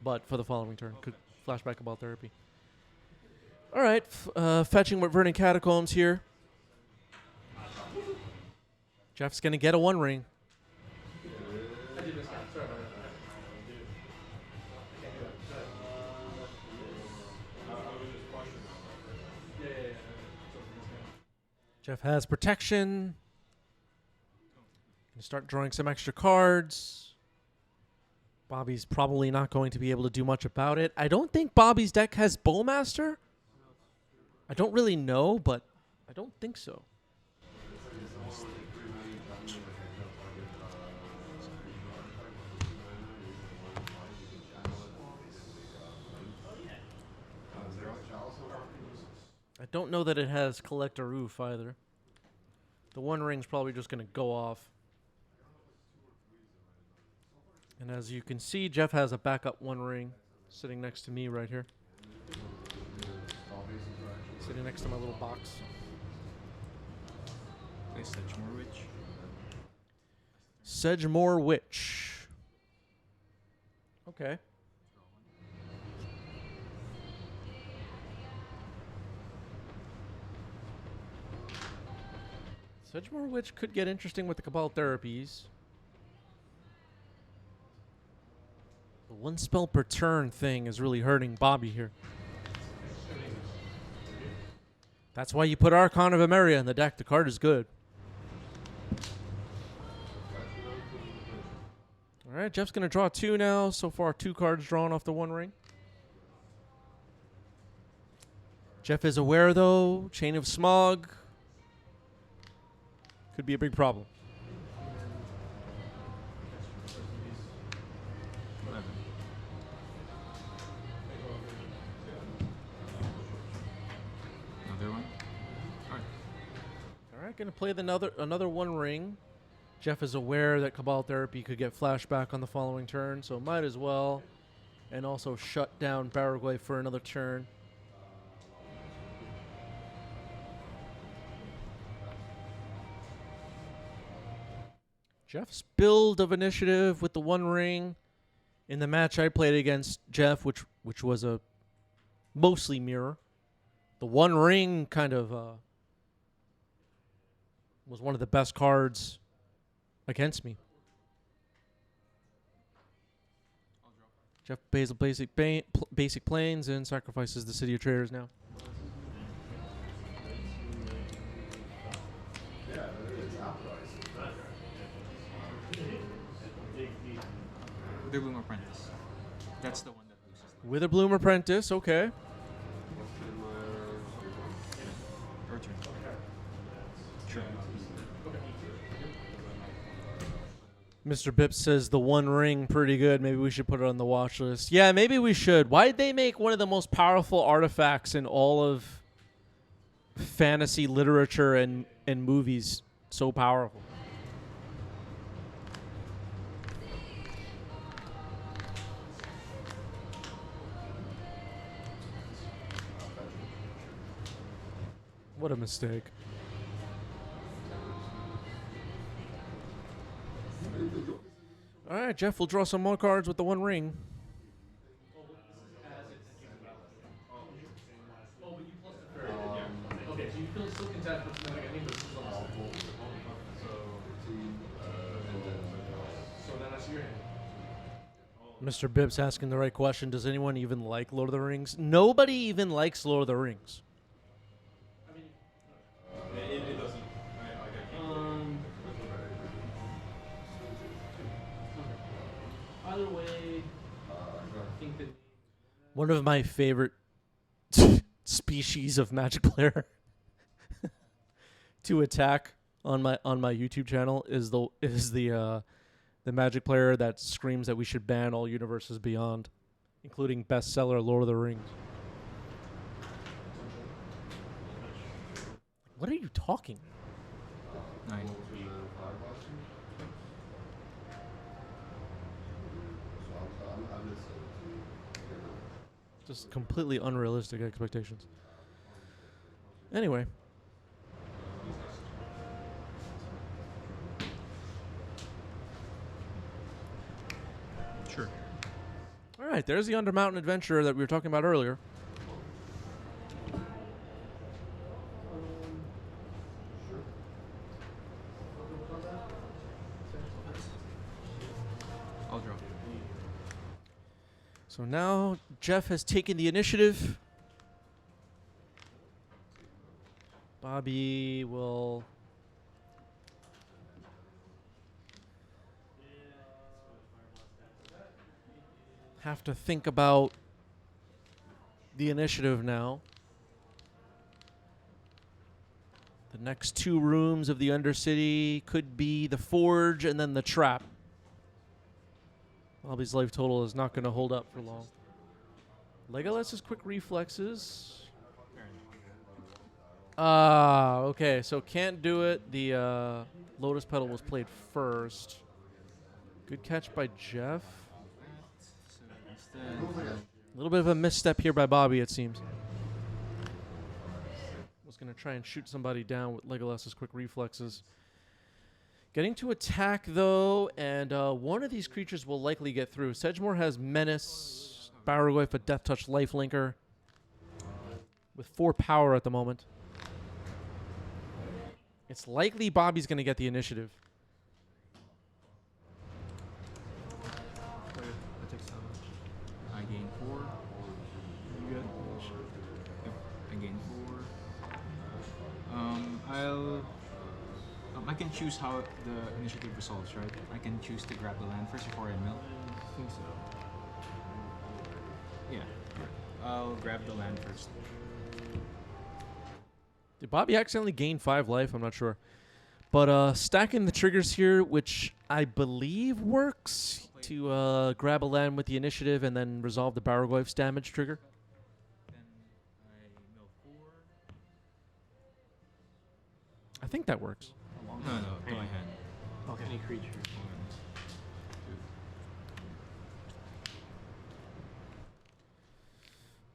but for the following turn, could flashback Cabal Therapy. All right, fetching with Verdant Catacombs here. Jeff's going to get a One Ring. Jeff has protection. Gonna start drawing some extra cards. Bobby's probably not going to be able to do much about it. I don't think Bobby's deck has Bowmaster. I don't really know, but I don't think so. I don't know that it has Collector Roof either. The One Ring's probably just going to go off. And as you can see, Jeff has a backup One Ring sitting next to me right here. Sitting next to my little box. Play Sedgemoor Witch. Sedgemoor Witch. Okay. Sedgemoor Witch could get interesting with the Cabal Therapies. The one spell per turn thing is really hurting Bobby here. That's why you put Archon of Emeria in the deck. The card is good. All right, Jeff's going to draw 2 now. So far, 2 cards drawn off the One Ring. Jeff is aware, though. Chain of Smog could be a big problem. 11. Another one. Alright. All right, going to play another One Ring. Jeff is aware that Cabal Therapy could get flashback on the following turn, so might as well. And also shut down Paraguay for another turn. Jeff's build of initiative with the One Ring in the match I played against Jeff, which was a mostly mirror. The One Ring kind of was one of the best cards against me. Jeff pays basic planes and sacrifices the City of Traders now. Witherbloom Apprentice. That's the one that loses. Witherbloom Apprentice, okay. Your turn. Sure. Mr. Bips says the One Ring pretty good. Maybe we should put it on the watch list. Yeah, maybe we should. Why did they make one of the most powerful artifacts in all of fantasy literature and movies so powerful? What a mistake. All right, Jeff, we'll draw some more cards with the One Ring. Okay, so you feel still content, but I think this is on so then I see your hand. Mr. Bibbs asking the right question. Does anyone even like Lord of the Rings? Nobody even likes Lord of the Rings. It doesn't. Either way, I think that One of my favorite species of Magic player to attack on my YouTube channel is the Magic player that screams that we should ban all universes beyond, including bestseller Lord of the Rings. What are you talking? 9. Just completely unrealistic expectations. Anyway. Sure. All right, there's the Undermountain Adventure that we were talking about earlier. I'll draw. So now Jeff has taken the initiative. Bobby will have to think about the initiative now. The next two rooms of the Undercity could be the Forge and then the Trap. Bobby's life total is not going to hold up for long. Legolas's quick reflexes. Okay, so can't do it. The Lotus Petal was played first. Good catch by Jeff. A little bit of a misstep here by Bobby, it seems. Was going to try and shoot somebody down with Legolas's quick reflexes. Getting to attack, though, and one of these creatures will likely get through. Sedgemoor has Menace, Barrow-wife, a Death Touch Lifelinker with 4 power at the moment. It's likely Bobby's going to get the initiative. I gain 4. You good? Yep, I gain 4. I can choose how the initiative resolves, right? I can choose to grab the land first before I mill. I think so. Yeah. I'll grab the land first. Did Bobby accidentally gain 5 life? I'm not sure. But stacking the triggers here, which I believe works to grab a land with the initiative and then resolve the Baraglyph's damage trigger. Then I mill 4. I think that works. No, to my hand. Okay. Any creature. 1,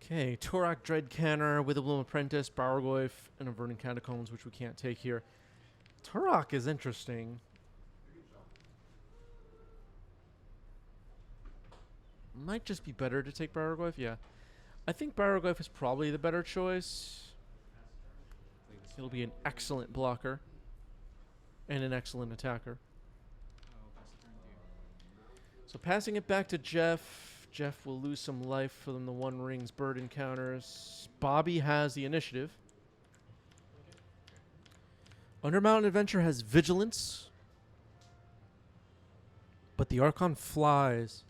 2. Okay, Torak Dreadcanner, Witherbloom Apprentice, Baraglyph, and a Verdant Catacombs, which we can't take here. Turok is interesting. Might just be better to take Baraglyph, yeah. I think Baraglyph is probably the better choice. He'll be an excellent blocker and an excellent attacker. So passing it back to Jeff. Jeff will lose some life from the One Ring's bird encounters. Bobby has the initiative. Undermountain Adventure has Vigilance. But the Archon flies.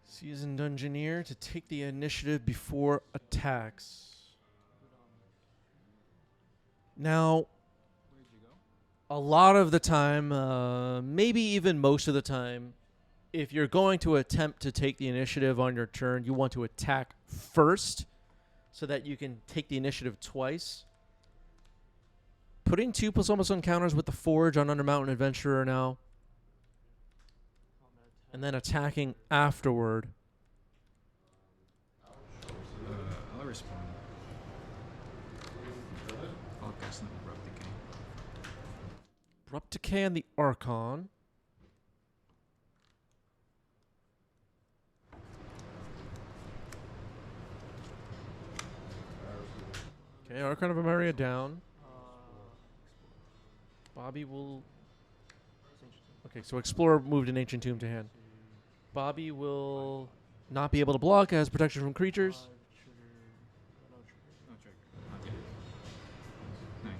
Seasoned Dungeoneer to take the initiative before attacks. Now, a lot of the time, maybe even most of the time, if you're going to attempt to take the initiative on your turn, you want to attack first so that you can take the initiative twice. Putting 2+ almost encounters with the Forge on Undermountain Adventurer now. And then attacking afterward. I'll respond. I'll cast an Abrupt Decay. Abrupt Decay on the Archon. Okay, Archon of Emeria down. Bobby will... Okay, so Explorer moved an Ancient Tomb to hand. Bobby will not be able to block, has protection from creatures. No trigger. Not yet. 9.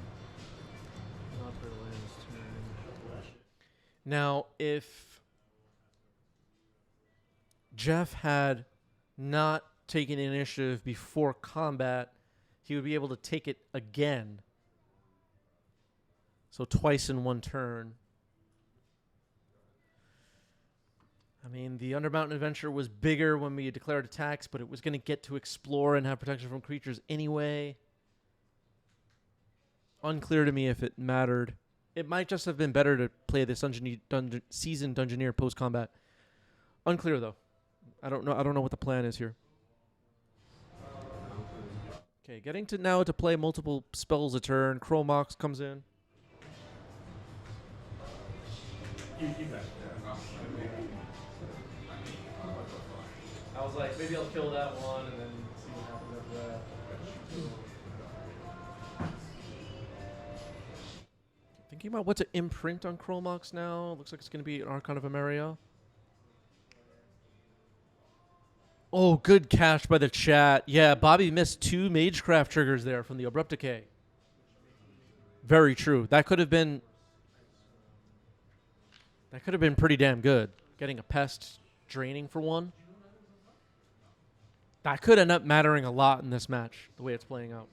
Now, if Jeff had not taken initiative before combat, he would be able to take it again. So twice in one turn. I mean, the Undermountain Adventure was bigger when we declared attacks, but it was going to get to explore and have protection from creatures anyway. Unclear to me if it mattered. It might just have been better to play this seasoned Dungeoneer post-combat. Unclear, though. I don't know what the plan is here. Okay, getting to now to play multiple spells a turn. Chromox comes in. I was like, maybe I'll kill that one and then see what happens after that. Thinking about what to imprint on Chromox now. Looks like it's going to be an Archon of Emeria. Oh, good catch by the chat. Yeah, Bobby missed 2 Magecraft triggers there from the Abrupt Decay. Very true. That could have been pretty damn good. Getting a Pest draining for 1. That could end up mattering a lot in this match, the way it's playing out.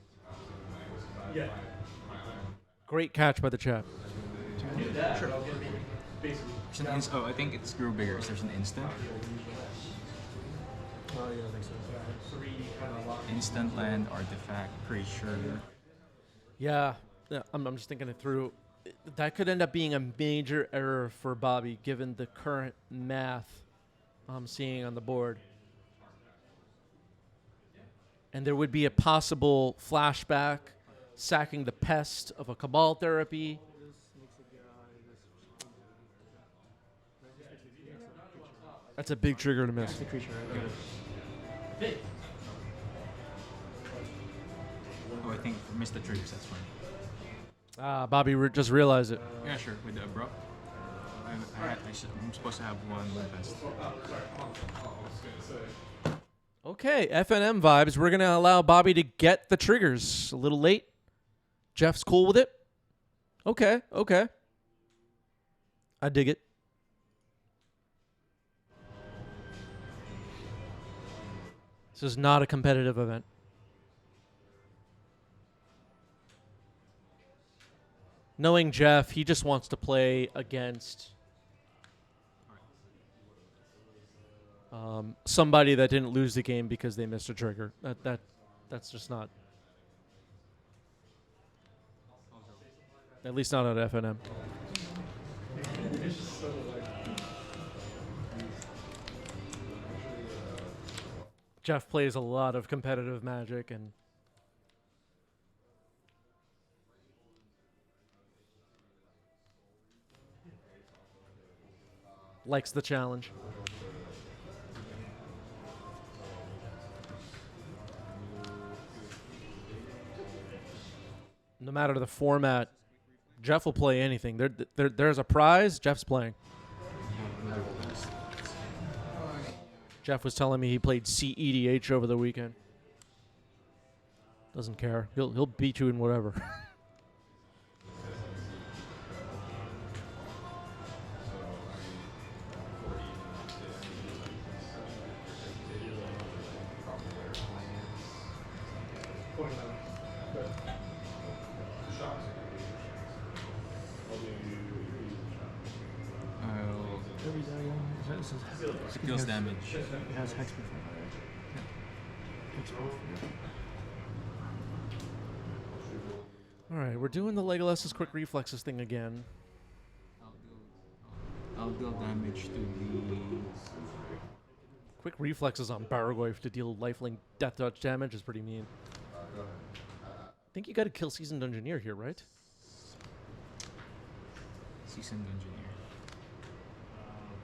Yeah. Great catch by the chat. Sure. Oh, I think it's Grow Bigger. There's an instant. Oh, yeah, I think so. Instant land, artifact, creature. Yeah, I'm just thinking it through. That could end up being a major error for Bobby, given the current math I'm seeing on the board. And there would be a possible flashback, sacking the Pest of a Cabal therapy. That's a big trigger to miss. The creature, right? Oh, I think I missed the triggers. That's fine. Bobby just realized it. Yeah, sure. With the Abrupt. I'm supposed to have one best. Okay, FNM vibes. We're going to allow Bobby to get the triggers. A little late. Jeff's cool with it. Okay. I dig it. This is not a competitive event. Knowing Jeff, he just wants to play against somebody that didn't lose the game because they missed a trigger. That's just not. At least not at FNM. Jeff plays a lot of competitive Magic and likes the challenge. No matter the format, Jeff will play anything. There's a prize, Jeff's playing. Jeff was telling me he played CEDH over the weekend. Doesn't care. He'll beat you in whatever. Skills damage. It has Hex before, All right, we're doing the Legolas's quick reflexes thing again. I'll deal damage to the... Quick reflexes on Baragorf to deal lifelink death touch damage is pretty mean. I think you got to kill Seasoned Engineer here, right? Seasoned Engineer.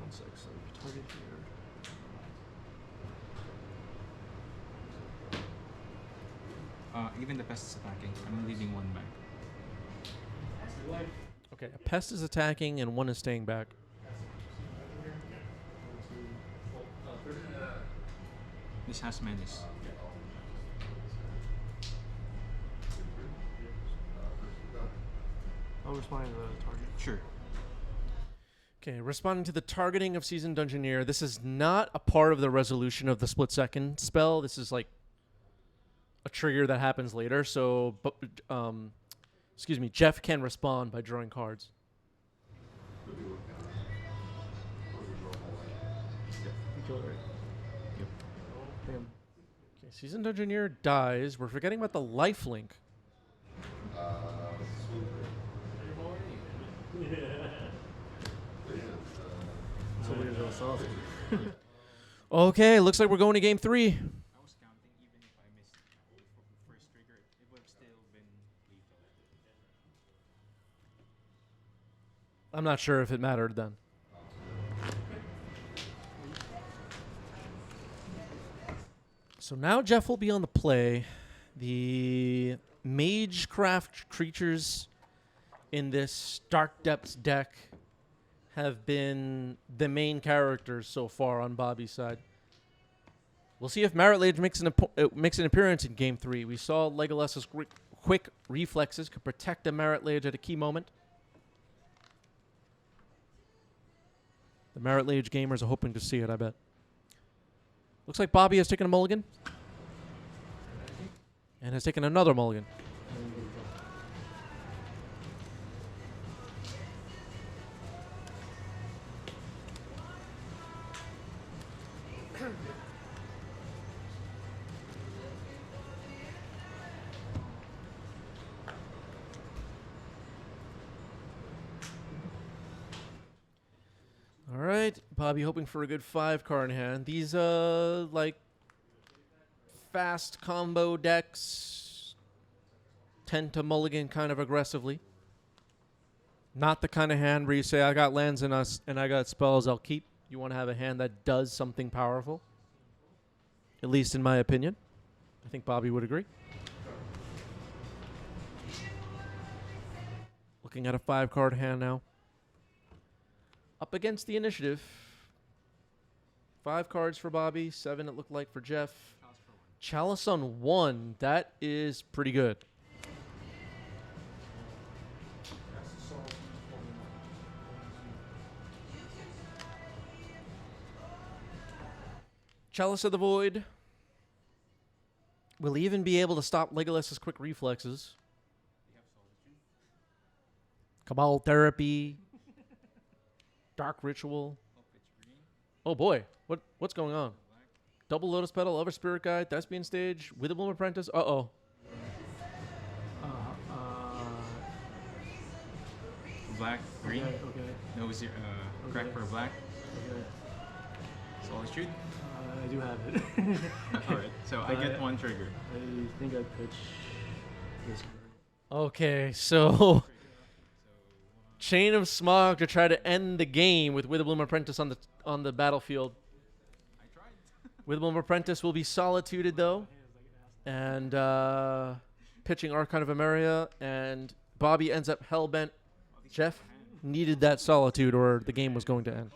1 6. So target here. Even the pest is attacking. I'm leaving one back. Okay, a pest is attacking and one is staying back. This has menace. I'll respond to the target. Sure. Okay, responding to the targeting of Seasoned Engineer. This is not a part of the resolution of the split second spell. This is like a trigger that happens later. So, excuse me, Jeff can respond by drawing cards. Yep. Damn. Okay, Seasoned Engineer dies. We're forgetting about the lifelink. So weird little sauce. Okay, looks like we're going to game 3. I was counting even if I missed the first trigger, it would have still been lethal. I'm not sure if it mattered then. So now Jeff will be on the play. The Magecraft creatures in this Dark Depths deck have been the main characters so far on Bobby's side. We'll see if Marit Lage makes an appearance in Game 3. We saw Legolas's quick reflexes could protect a Marit Lage at a key moment. The Marit Lage gamers are hoping to see it, I bet. Looks like Bobby has taken a mulligan. And has taken another mulligan. All right, Bobby hoping for a good 5-card hand. These, like, fast combo decks tend to mulligan kind of aggressively. Not the kind of hand where you say, I got lands and I got spells I'll keep. You want to have a hand that does something powerful. At least in my opinion. I think Bobby would agree. Looking at a 5-card hand now. Up against the initiative. 5 cards for Bobby, 7 it looked like for Jeff. Chalice on 1. That is pretty good. Chalice of the Void. Will even be able to stop Legolas's quick reflexes. Cabal Therapy. Dark Ritual. Oh boy, what's going on? Double Lotus Petal, Other Spirit Guide, Thespian Stage, Witherbloom Apprentice. Uh-oh. Black, green. Okay. No, zero, crack for black. Okay. Solitude. I do have it. Alright, so I get 1 trigger. I think I pitch this card. Okay, so Chain of Smog to try to end the game with Witherbloom Apprentice on the battlefield. I tried. Witherbloom Apprentice will be solituded though, and pitching Archon of Emeria, and Bobby ends up hellbent. Jeff needed that solitude, or the game was going to end.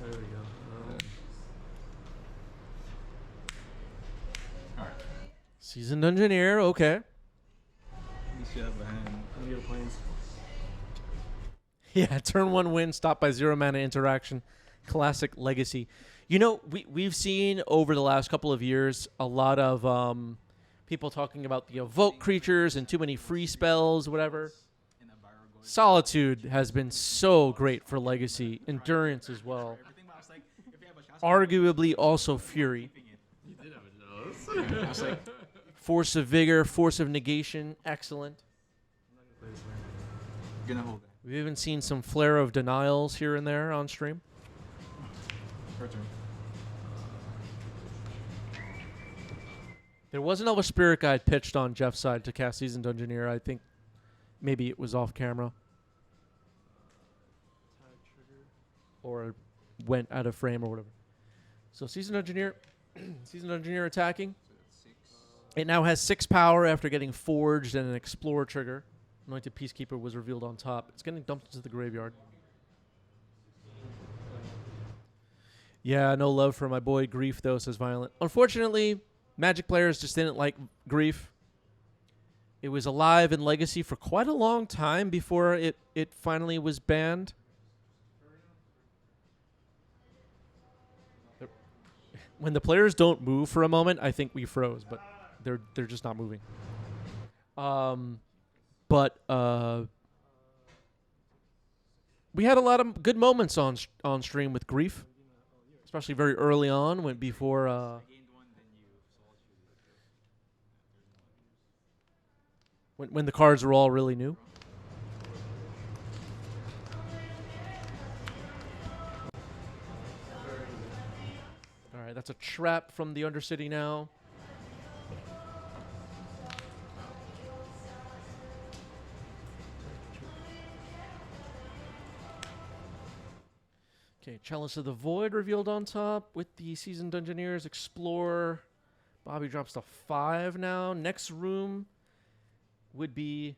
There we go. Alright. Seasoned Engineer, okay. At least you have a hand. I'm gonna get a planes. Yeah, turn 1 win, stopped by 0 mana interaction. Classic Legacy. You know, we've seen over the last couple of years a lot of people talking about the evoke creatures and too many free spells, whatever. Solitude has been so great for Legacy. Endurance as well. Arguably also Fury. You did have a nose. I was like, Force of Vigor, Force of Negation, excellent. gonna hold that. We've even seen some Flare of Denials here and there on stream. Her turn. There was another Spirit Guide pitched on Jeff's side to cast Seasoned Engineer. I think maybe it was off camera. Or went out of frame or whatever. So Seasoned Engineer, Seasoned Engineer attacking. It now has 6 power after getting Forged and an Explorer trigger. Anointed Peacekeeper was revealed on top. It's getting dumped into the graveyard. Yeah, no love for my boy Grief, though, says Violent. Unfortunately, Magic players just didn't like Grief. It was alive in Legacy for quite a long time before it finally was banned. When the players don't move for a moment, I think we froze, but they're just not moving. But we had a lot of good moments on stream with Grief, especially very early on when the cards were all really new. All right, that's a trap from the Undercity now. Okay, Chalice of the Void revealed on top with the Seasoned Engineers. Explorer. Bobby drops to 5 now. Next room would be...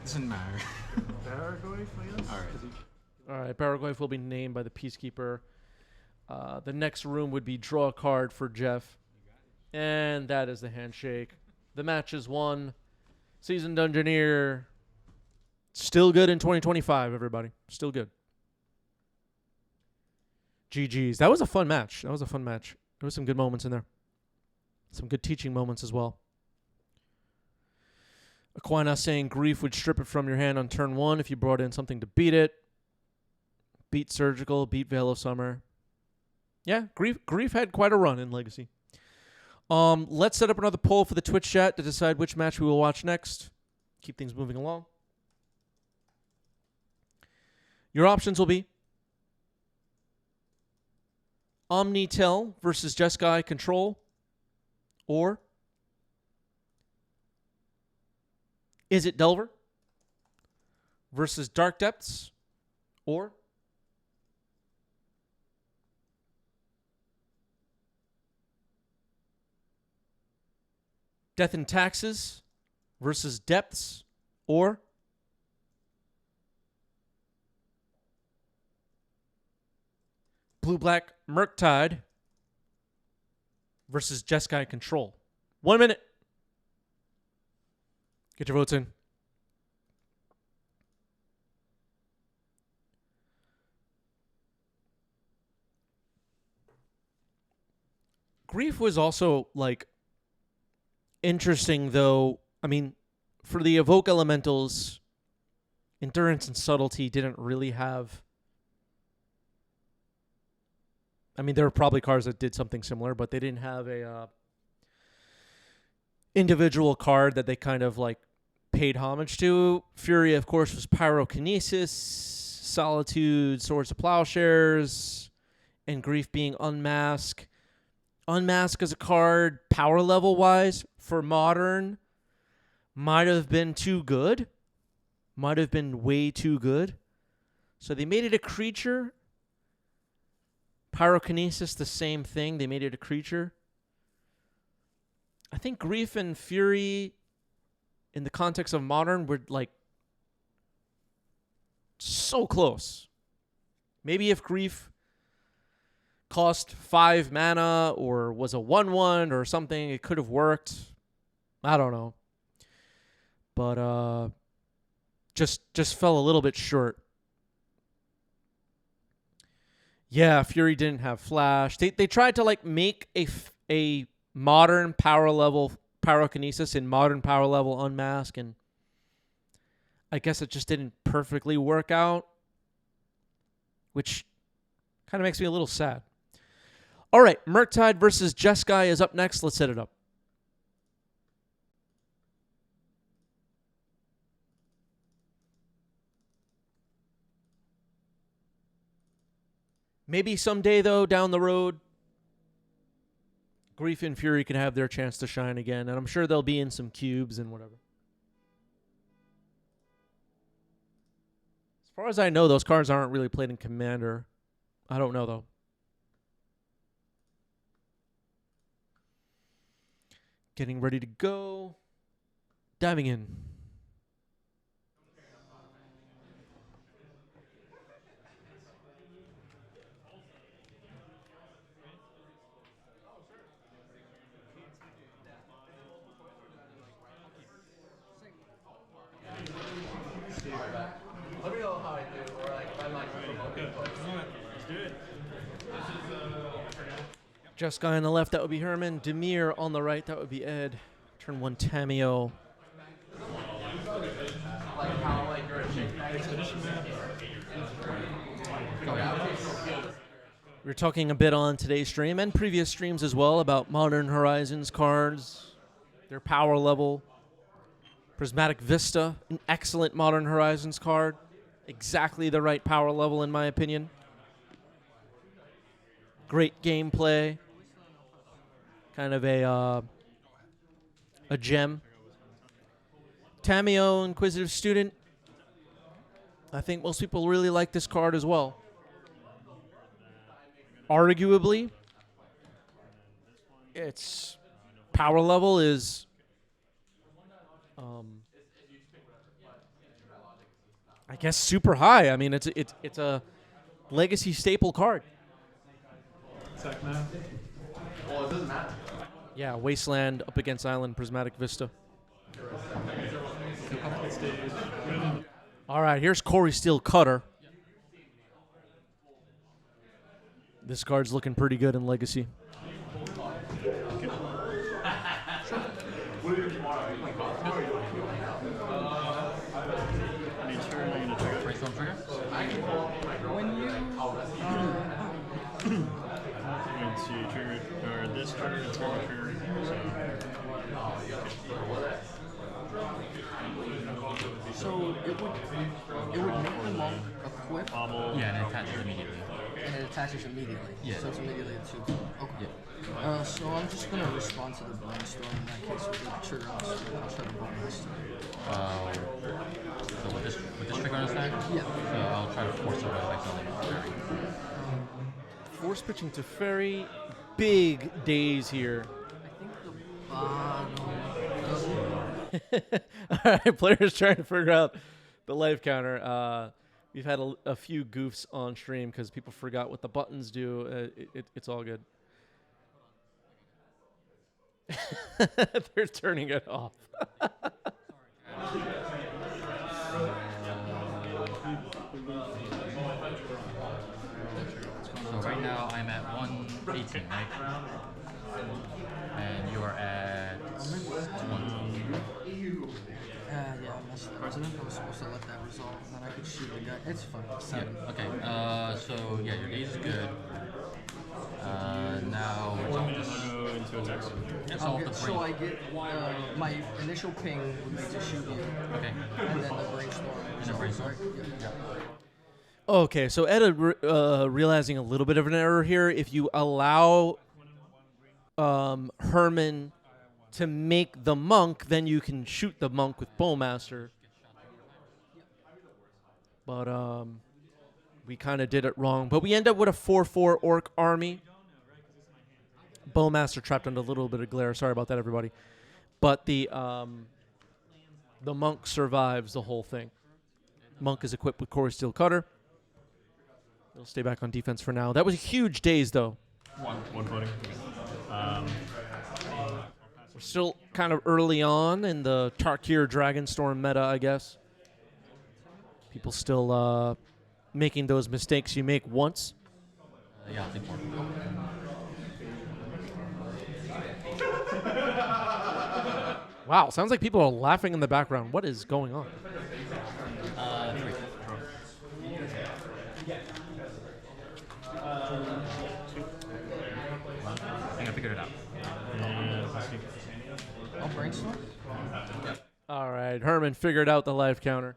Doesn't matter. Paraguay, I guess? Alright. All right, Paraguay will be named by the Peacekeeper. The next room would be draw a card for Jeff. And that is the handshake. The match is won. Seasoned Engineer. Still good in 2025, everybody. Still good. GG's. That was a fun match. There was some good moments in there. Some good teaching moments as well. Aquinas saying Grief would strip it from your hand on turn 1 if you brought in something to beat it. Beat Surgical, beat Veil of Summer. Yeah, Grief had quite a run in Legacy. Let's set up another poll for the Twitch chat to decide which match we will watch next. Keep things moving along. Your options will be Omnitel versus Jeskai Control, or Is It Delver versus Dark Depths, or Death and Taxes versus Depths, or Blue-Black Murktide versus Jeskai Control. 1 minute. Get your votes in. Grief was also, like, interesting, though. I mean, for the Evoke Elementals, Endurance and Subtlety didn't really have... I mean, there were probably cards that did something similar, but they didn't have a individual card that they kind of, like, paid homage to. Fury, of course, was Pyrokinesis, Solitude, Swords of Plowshares, and Grief being Unmask. Unmask as a card, power level wise, for Modern, might have been too good. Might have been way too good. So they made it a creature. Pyrokinesis, the same thing. They made it a creature. I think Grief and Fury, in the context of Modern, were like so close. Maybe if Grief cost 5 mana or was a 1/1 or something, it could have worked. I don't know. But just fell a little bit short. Yeah, Fury didn't have Flash. They tried to like make a modern power level Pyrokinesis and modern power level Unmask, and I guess it just didn't perfectly work out, which kind of makes me a little sad. All right, Murktide versus Jeskai is up next. Let's set it up. Maybe someday, though, down the road, Grief and Fury can have their chance to shine again, and I'm sure they'll be in some cubes and whatever. As far as I know, those cards aren't really played in Commander. I don't know, though. Getting ready to go. Diving in. Let me know how I do, or like if I might promote. Let's do it. Jeskai on the left, that would be Herman. Demir on the right, that would be Ed. Turn 1, Tamio. We were talking a bit on today's stream and previous streams as well about Modern Horizons cards, their power level. Prismatic Vista, an excellent Modern Horizons card. Exactly the right power level in my opinion. Great gameplay. Kind of a gem. Tamio, Inquisitive Student. I think most people really like this card as well. Arguably, its power level is I guess super high. I mean, it's a legacy staple card. Second map. Well, it doesn't matter. Yeah, Wasteland up against Island, Prismatic Vista. All right, here's Corey Steel Cutter. This card's looking pretty good in Legacy. Trigger, or this trigger, it's going to trigger. So it would make the monk equip. Yeah, and it attaches immediately. And it attaches immediately. Yeah. So it's immediately a 2. Okay. Yeah. So I'm just gonna respond to the brainstorm in that case with the trigger on the screen. I'll try to brainstorm. So with this trigger on the stack? Yeah. So I'll try to force it by like something. Force pitching to Ferry. Big days here. I think the bottom All right, players trying to figure out the life counter. We've had a few goofs on stream because people forgot what the buttons do. It's all good. They're turning it off. So right now I'm at 118, right? And you are at 1. Yeah, I messed up. I was supposed to let that resolve, and then I could shoot the guy. It's fine. 7. Yeah, okay. So yeah, your gauge is good. Now it's all just Go into attack. it's all the So brain. I get my initial ping would be to shoot you, Okay. and then the brainstorm. And the brainstorm. Right? Yeah. Okay, so Ed, realizing a little bit of an error here. If you allow Herman to make the monk, then you can shoot the monk with Bowmaster. But we kind of did it wrong. But we end up with a 4/4 orc army. Bowmaster trapped under a little bit of glare. Sorry about that, everybody. But the monk survives the whole thing. Monk is equipped with Core Steel Cutter. He'll stay back on defense for now. That was a huge days, though. One footing. We're still kind of early on in the Tarkir Dragonstorm meta, I guess. People still making those mistakes you make once. Yeah, I think 4. Wow, sounds like people are laughing in the background. What is going on? 3. I think I figured it out. I'll brainstorm. All right, Herman figured out the life counter.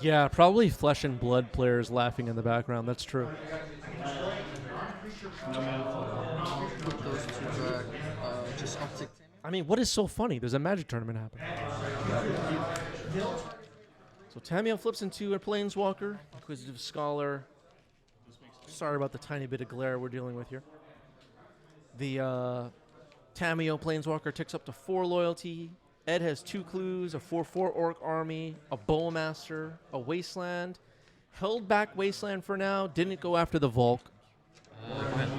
Yeah, probably Flesh and Blood players laughing in the background. That's true. Put those two drag. Just uptick. I mean, what is so funny? There's a Magic tournament happening. So Tamiyo flips into a Planeswalker, Inquisitive Scholar. Sorry about the tiny bit of glare we're dealing with here. The Tamiyo Planeswalker ticks up to 4 loyalty. Ed has 2 clues, a 4/4 Orc army, a Bowmaster, a Wasteland. Held back Wasteland for now, didn't go after the Volk. Go ahead.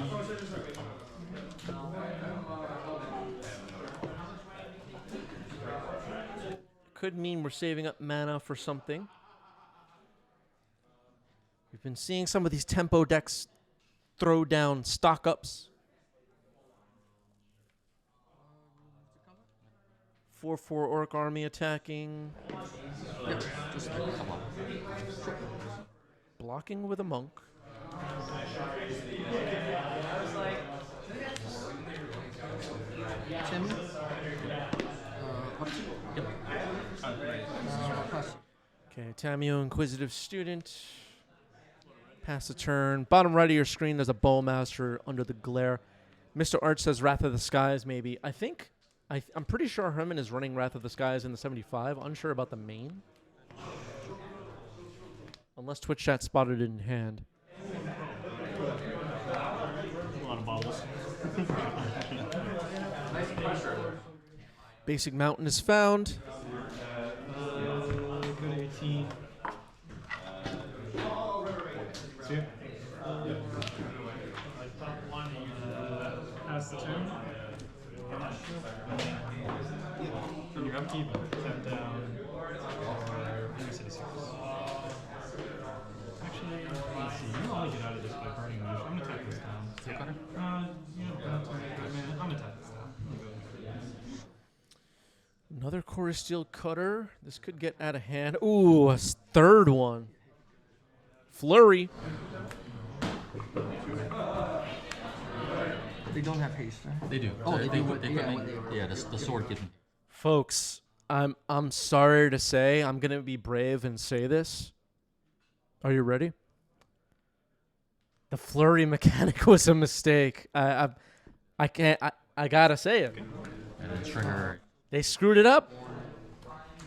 Could mean we're saving up mana for something. We've been seeing some of these tempo decks throw down stock ups. 4/4 Orc army attacking. Yep. Just come on. Blocking with a monk. Timmy. Uptick. Yep. Pass. Okay, Tamiyo, Inquisitive Student. Pass the turn. Bottom right of your screen, there's a Bowmaster under the glare. Mr. Arch says Wrath of the Skies, maybe. I'm pretty sure Herman is running Wrath of the Skies in the 75. Unsure about the main. Unless Twitch chat spotted it in hand. A lot of bobbles. Basic Mountain is found. Good 18. 2. Pass the turn. On your upkeep, tap down. City 6. Actually, let's see. You only get out of this by burning those. I'm gonna tap this down. Steel Cutter? You don't have to make that, man. I'm gonna tap this down. I'm gonna go. Another Core Steel Cutter. This could get out of hand. Ooh, a third one. Flurry. They don't have haste, right? They do. Oh, they do. They Yeah, put when they- yeah, the sword gives them. Folks, I'm sorry to say, I'm gonna be brave and say this. Are you ready? The flurry mechanic was a mistake. I can't. I gotta say it. And then trigger. They screwed it up.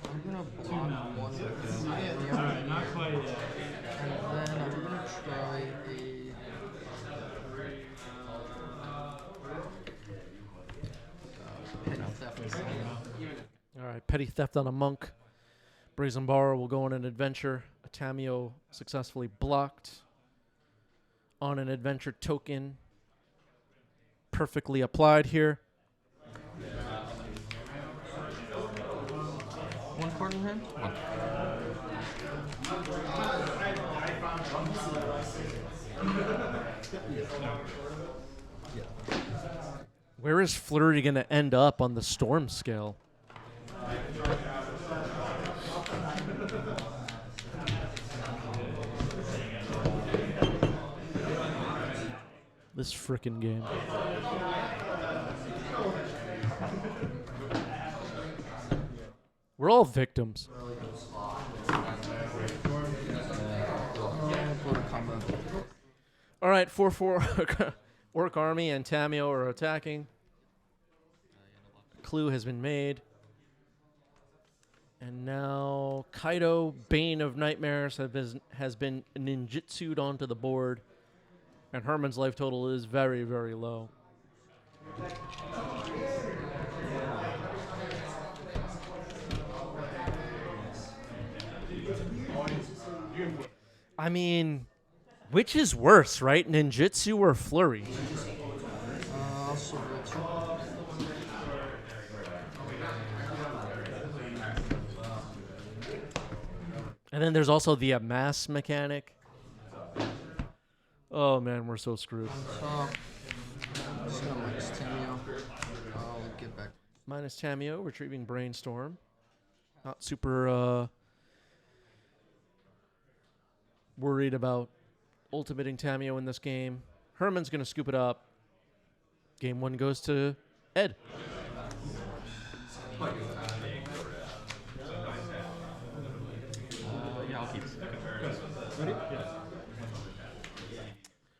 I'm gonna block one with the Alright, not quite yet. and then I'm gonna try a right, petty theft on a monk. Brazen Borrower will go on an adventure. A Tameo successfully blocked on an adventure token. Perfectly applied here. One card in hand? Where is Flurry going to end up on the storm scale? This frickin' game. We're all victims. All right, 4-4 Orc Army and Tameo are attacking. Clue has been made. And now Kaido, Bane of Nightmares, has been ninjutsu'd onto the board. And Herman's life total is very, very low. I mean, which is worse, right? Ninjutsu or Flurry? Also And then there's also the amass mechanic. Oh man, we're so screwed. Just gonna minus Tameo. I'll get back. Minus Tameo, retrieving Brainstorm. Not super worried about ultimating Tameo in this game. Herman's gonna scoop it up. Game 1 goes to Ed. Yeah, I'll keep it. Ready? Yeah.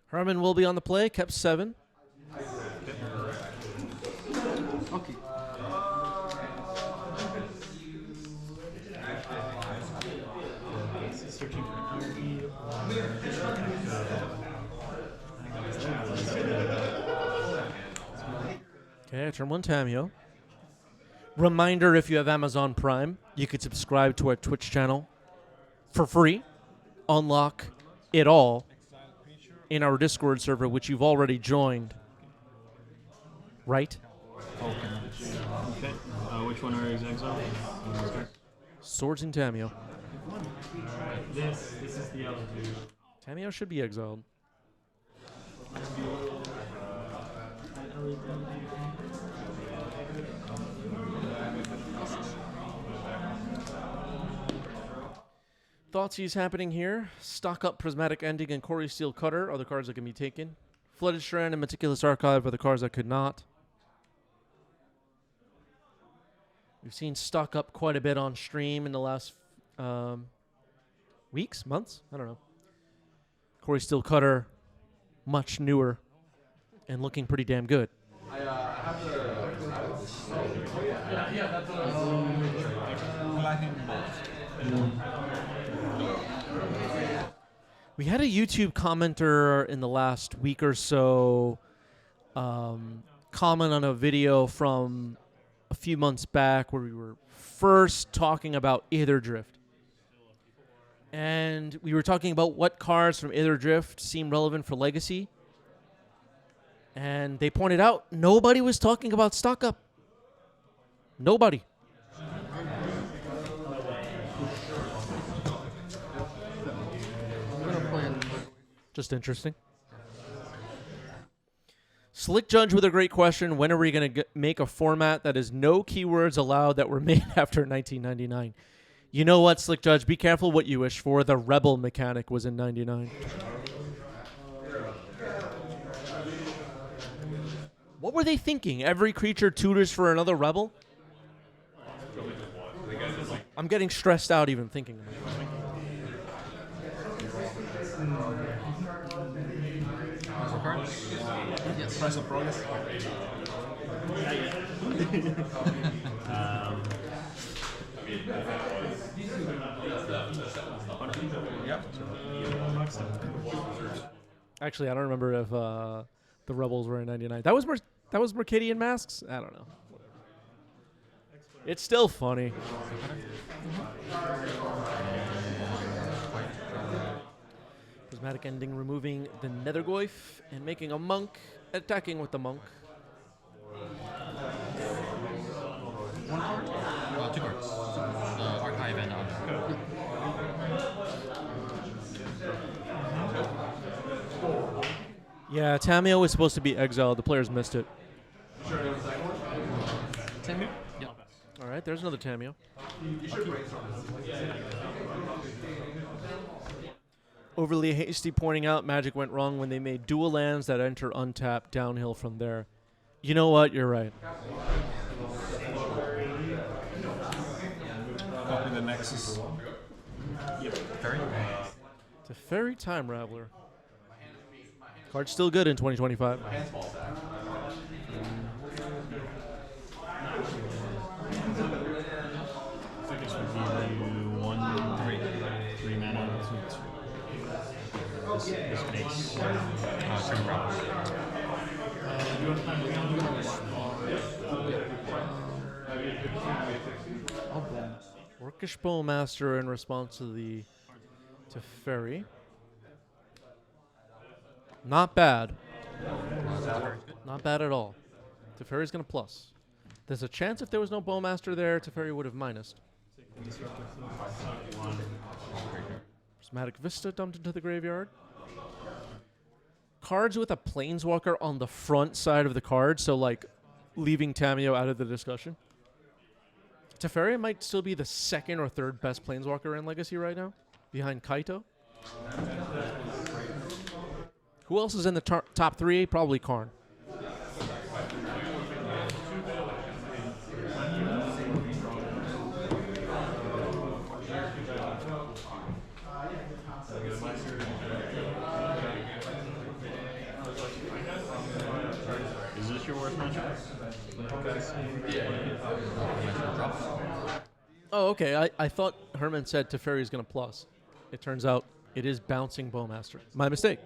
Herman will be on the play, kept 7. Okay. Searching for energy. Okay, turn 1 Tameo. Reminder, if you have Amazon Prime, you could subscribe to our Twitch channel for free. Unlock it all in our Discord server, which you've already joined. Right? Okay. Which one are you exiled? Swords and Tameo. This is the other two. Tameo should be exiled. Thoughtseize happening here. Stock up Prismatic Ending and Corey Steel Cutter are the cards that can be taken. Flooded Strand and Meticulous Archive are the cards that could not. We've seen stock up quite a bit on stream in the last weeks, months? I don't know. Corey Steel Cutter, much newer and looking pretty damn good. We had a YouTube commenter in the last week or so comment on a video from a few months back where we were first talking about Aether Drift. And we were talking about what cards from Aether Drift seem relevant for Legacy. And they pointed out nobody was talking about stock up. Nobody. Just interesting. Slick Judge with a great question. When are we going to make a format that is no keywords allowed that were made after 1999? You know what, Slick Judge? Be careful what you wish for. The Rebel mechanic was in 99. What were they thinking? Every creature tutors for another Rebel? I'm getting stressed out even thinking about it. Yes. Price of progress. Actually, I don't remember if the Rebels were in 99. That was Mercadian Masks? I don't know. It's still funny. Prismatic ending, removing the Nethergoyf and making a monk, attacking with the monk. One card? Two cards. Archive and Honor. Yeah, Tamio was supposed to be exiled. The players missed it. Tamio? Yep. All right, there's another Tamio. Overly hasty pointing out Magic went wrong when they made dual lands that enter untapped downhill from there. You know what? You're right. Copy the Nexus. Yep. Fairy? Teferi Time Raveler. Card's still good in 2025. I think this would be 1, 3 mana. This makes Trigger Rabbit. Orcish Bowmaster in response to the Teferi. Not bad. Not bad at all. Teferi's going to plus. There's a chance if there was no Bowmaster there, Teferi would have minused. Prismatic Vista dumped into the graveyard. Cards with a Planeswalker on the front side of the card, so like leaving Tamio out of the discussion. Teferi might still be the second or third best Planeswalker in Legacy right now, behind Kaito. Who else is in the top 3? Probably Karn. Is this your worst matchup? Oh, okay. I thought Herman said Teferi is going to plus. It turns out it is bouncing Bowmaster. My mistake.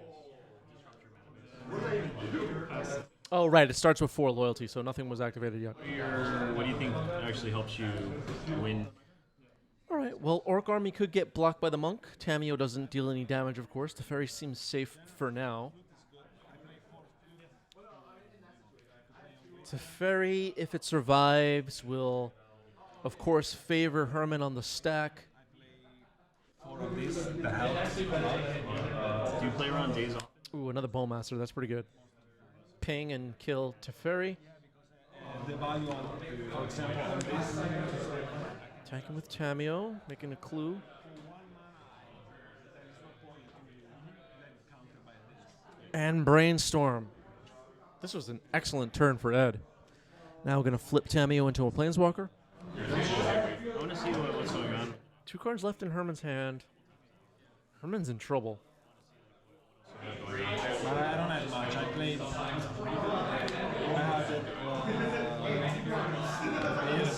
Oh, right. It starts with 4 loyalty, so nothing was activated yet. What do you think actually helps you win? All right. Well, Orc Army could get blocked by the Monk. Tamio doesn't deal any damage, of course. Teferi seems safe for now. Teferi, if it survives, will, of course, favor Herman on the stack. Do you play around days off? Ooh, another Bowmaster. That's pretty good. Ping and kill Teferi. The value on, for example, on this. Attacking with Tamio, making a clue. And Brainstorm. This was an excellent turn for Ed. Now we're going to flip Tamio into a Planeswalker. I want to see what's going on. 2 cards left in Herman's hand. Herman's in trouble. But I don't have much. I played. I have this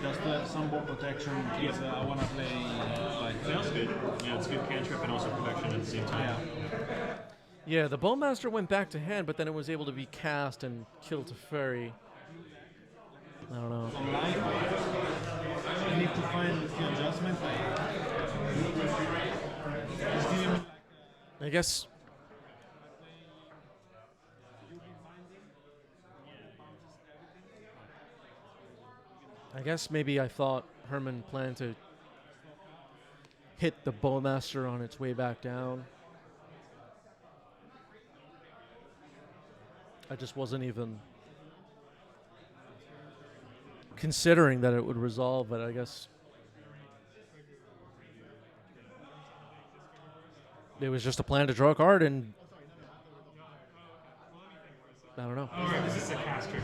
just to have some ball protection in case I want to play. That's good. Yeah, it's good cantrip and also protection at the same time. Yeah, the Bowmaster went back to hand, but then it was able to be cast and kill Teferi. I don't know. Online, you need to find the adjustment. I guess. Maybe I thought Herman planned to hit the Bowmaster on its way back down. I just wasn't even considering that it would resolve, but I guess it was just a plan to draw a card, and I don't know. This is a caster.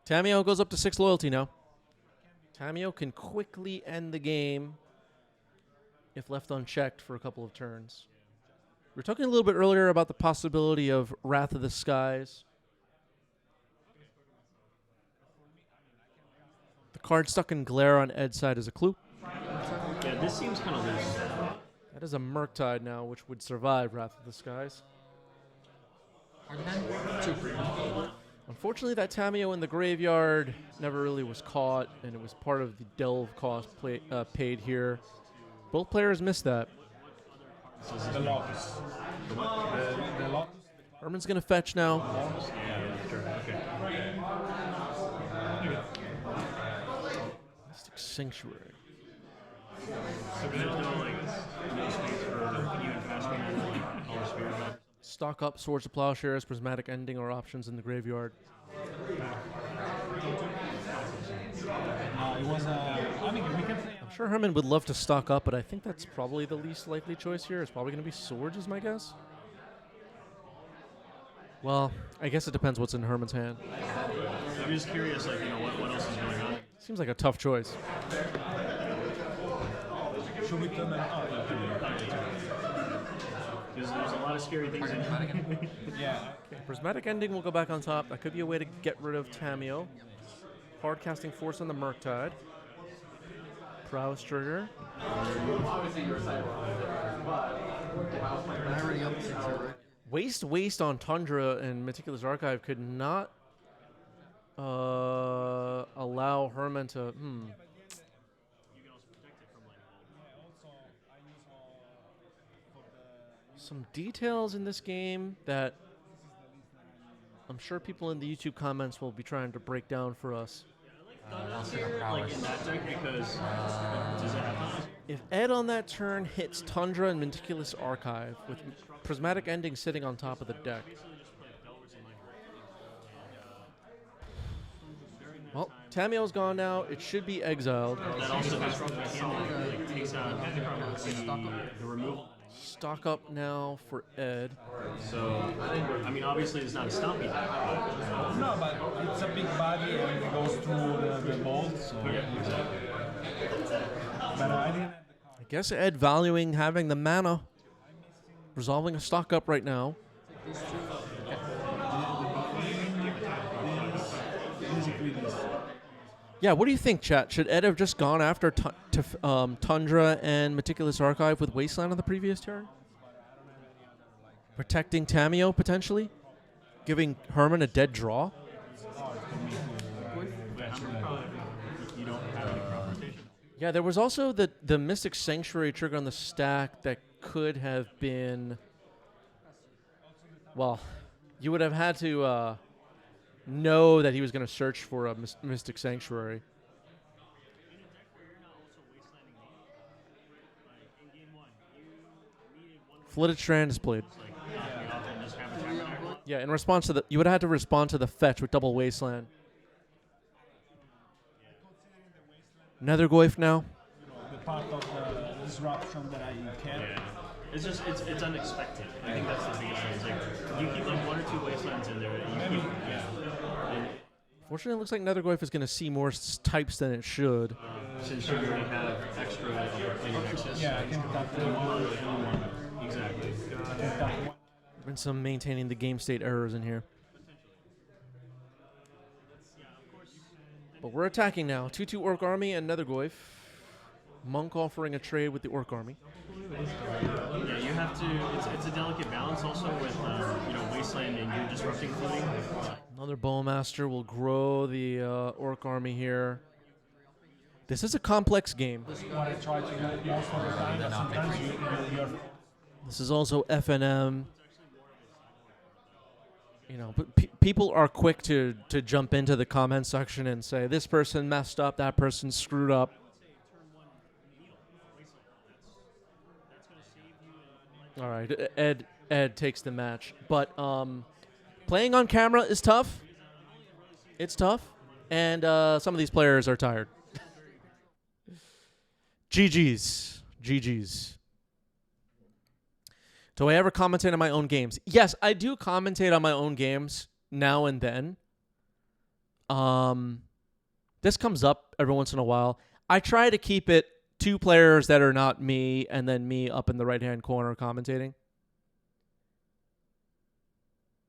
Tamio goes up to 6 loyalty now. Tamio can quickly end the game if left unchecked for a couple of turns. We were talking a little bit earlier about the possibility of Wrath of the Skies. The card stuck in Glare on Ed's side is a clue. Yeah, this seems kind of loose. That is a Murktide now, which would survive Wrath of the Skies. Unfortunately, that Tameo in the graveyard never really was caught, and it was part of the delve cost paid here. Both players missed that. The Lotus. The Lotus. Herman's going to fetch now. Yeah, that's true. Okay. Mystic Sanctuary. So there's no space for even faster than all the spheres. Stock up Swords of Plowshares, Prismatic Ending, or options in the graveyard. It was I mean, we can play. I'm sure Herman would love to stock up, but I think that's probably the least likely choice here. It's probably going to be Swords, is my guess. Well, I guess it depends what's in Herman's hand. I'm just curious, like, what else is going on? Seems like a tough choice. Should we come out? Because there's a lot of scary things in here. Yeah. Okay, Prismatic Ending will go back on top. That could be a way to get rid of Tameo. Hard casting force on the Murktide. Prowess trigger. Waste on Tundra and Meticulous Archive could not allow Herman to. Some details in this game that I'm sure people in the YouTube comments will be trying to break down for us. Like in that deck, because does it have If Ed on that turn hits Tundra and Meticulous Archive with Prismatic Ending sitting on top of the deck. Well, Tameo's gone now. It should be exiled. that also takes out the removal? Stock up now for Ed. So, I mean, obviously it's not a stompy deck. No, but it's a big body and it goes through the bolt. So but I didn't. I guess Ed valuing having the mana, resolving a stock up right now. Yeah, what do you think, chat? Should Ed have just gone after Tundra and Meticulous Archive with Wasteland on the previous turn? Protecting Tameo, potentially? Giving Herman a dead draw? Yeah, there was also the Mystic Sanctuary trigger on the stack that could have been... Well, you would have had to... know that he was going to search for a Mystic Sanctuary. Flooded Strand is played. Yeah, in response to the... You would have had to respond to the fetch with double Wasteland. Nethergoyf now. The part of the disruption that I can. Yeah. It's just, it's unexpected. I think that's the biggest thing. It's like, you keep like one or two Wastelands in there, and you keep, Fortunately, it looks like Nethergoyf is going to see more types than it should. Since you already have extra in Nexus. Yeah, I can tap one. Exactly. Been some maintaining the game state errors in here. But we're attacking now. 2/2 Orc Army and Nethergoyf. Monk offering a trade with the Orc Army. Yeah, you have to. It's a delicate balance also with Wasteland and you disrupting footing. Another Bowmaster will grow the Orc Army here. This is a complex game. This is what I try to do most of the time. Sometimes you're This is also FNM. You know, but people are quick to jump into the comment section and say this person messed up, that person screwed up. All right, Ed takes the match, but playing on camera is tough. It's tough, and some of these players are tired. GG's. Do I ever commentate on my own games? Yes, I do commentate on my own games now and then. This comes up every once in a while. I try to keep it 2 players that are not me, and then me up in the right-hand corner commentating.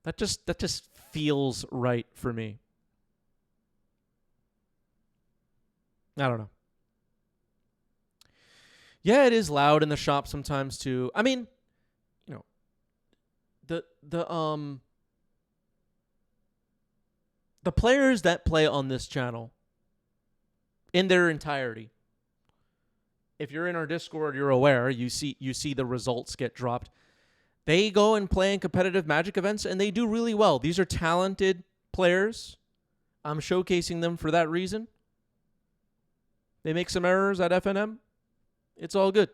That just feels right for me. I don't know. Yeah, it is loud in the shop sometimes too. I mean, you know, the the players that play on this channel in their entirety, if you're in our Discord, you're aware, you see the results get dropped. They go and play in competitive Magic events, and they do really well. These are talented players. I'm showcasing them for that reason. They make some errors at FNM. It's all good.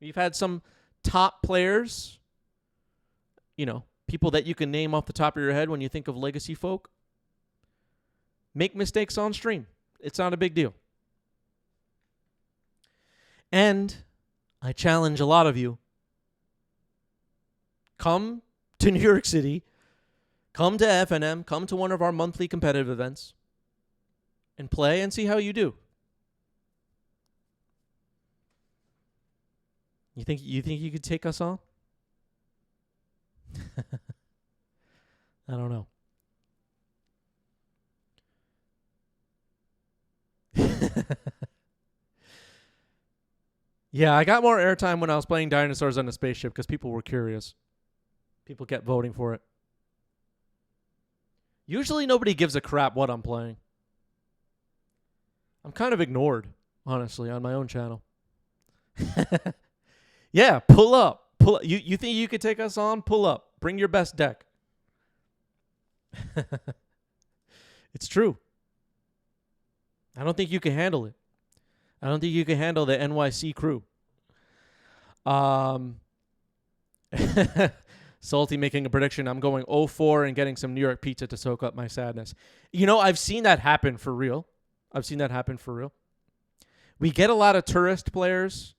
We've had some top players, people that you can name off the top of your head when you think of Legacy folk, make mistakes on stream. It's not a big deal. And I challenge a lot of you. Come to New York City. Come to FNM. Come to one of our monthly competitive events. And play and see how you do. You think you could take us on? I don't know. Yeah, I got more airtime when I was playing Dinosaurs on a Spaceship because people were curious. People kept voting for it. Usually nobody gives a crap what I'm playing. I'm kind of ignored, honestly, on my own channel. Yeah, pull up. Pull up. You think you could take us on? Pull up. Bring your best deck. It's true. I don't think you can handle it. I don't think you can handle the NYC crew. Salty making a prediction. I'm going 0-4 and getting some New York pizza to soak up my sadness. I've seen that happen for real. We get a lot of tourist players.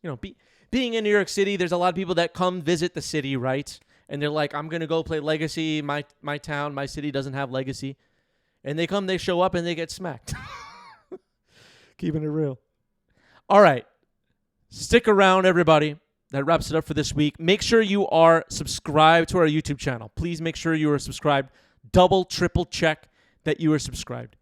Being in New York City, there's a lot of people that come visit the city, right? And they're like, I'm going to go play Legacy. My town, my city doesn't have Legacy. And they come, they show up, and they get smacked. Keeping it real. All right. Stick around, everybody. That wraps it up for this week. Make sure you are subscribed to our YouTube channel. Please make sure you are subscribed. Double, triple check that you are subscribed.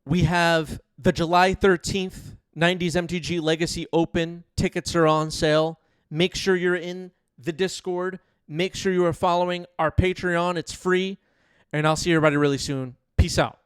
We have the July 13th 90s MTG Legacy Open. Tickets are on sale. Make sure you're in the Discord. Make sure you are following our Patreon. It's free. And I'll see everybody really soon. Peace out.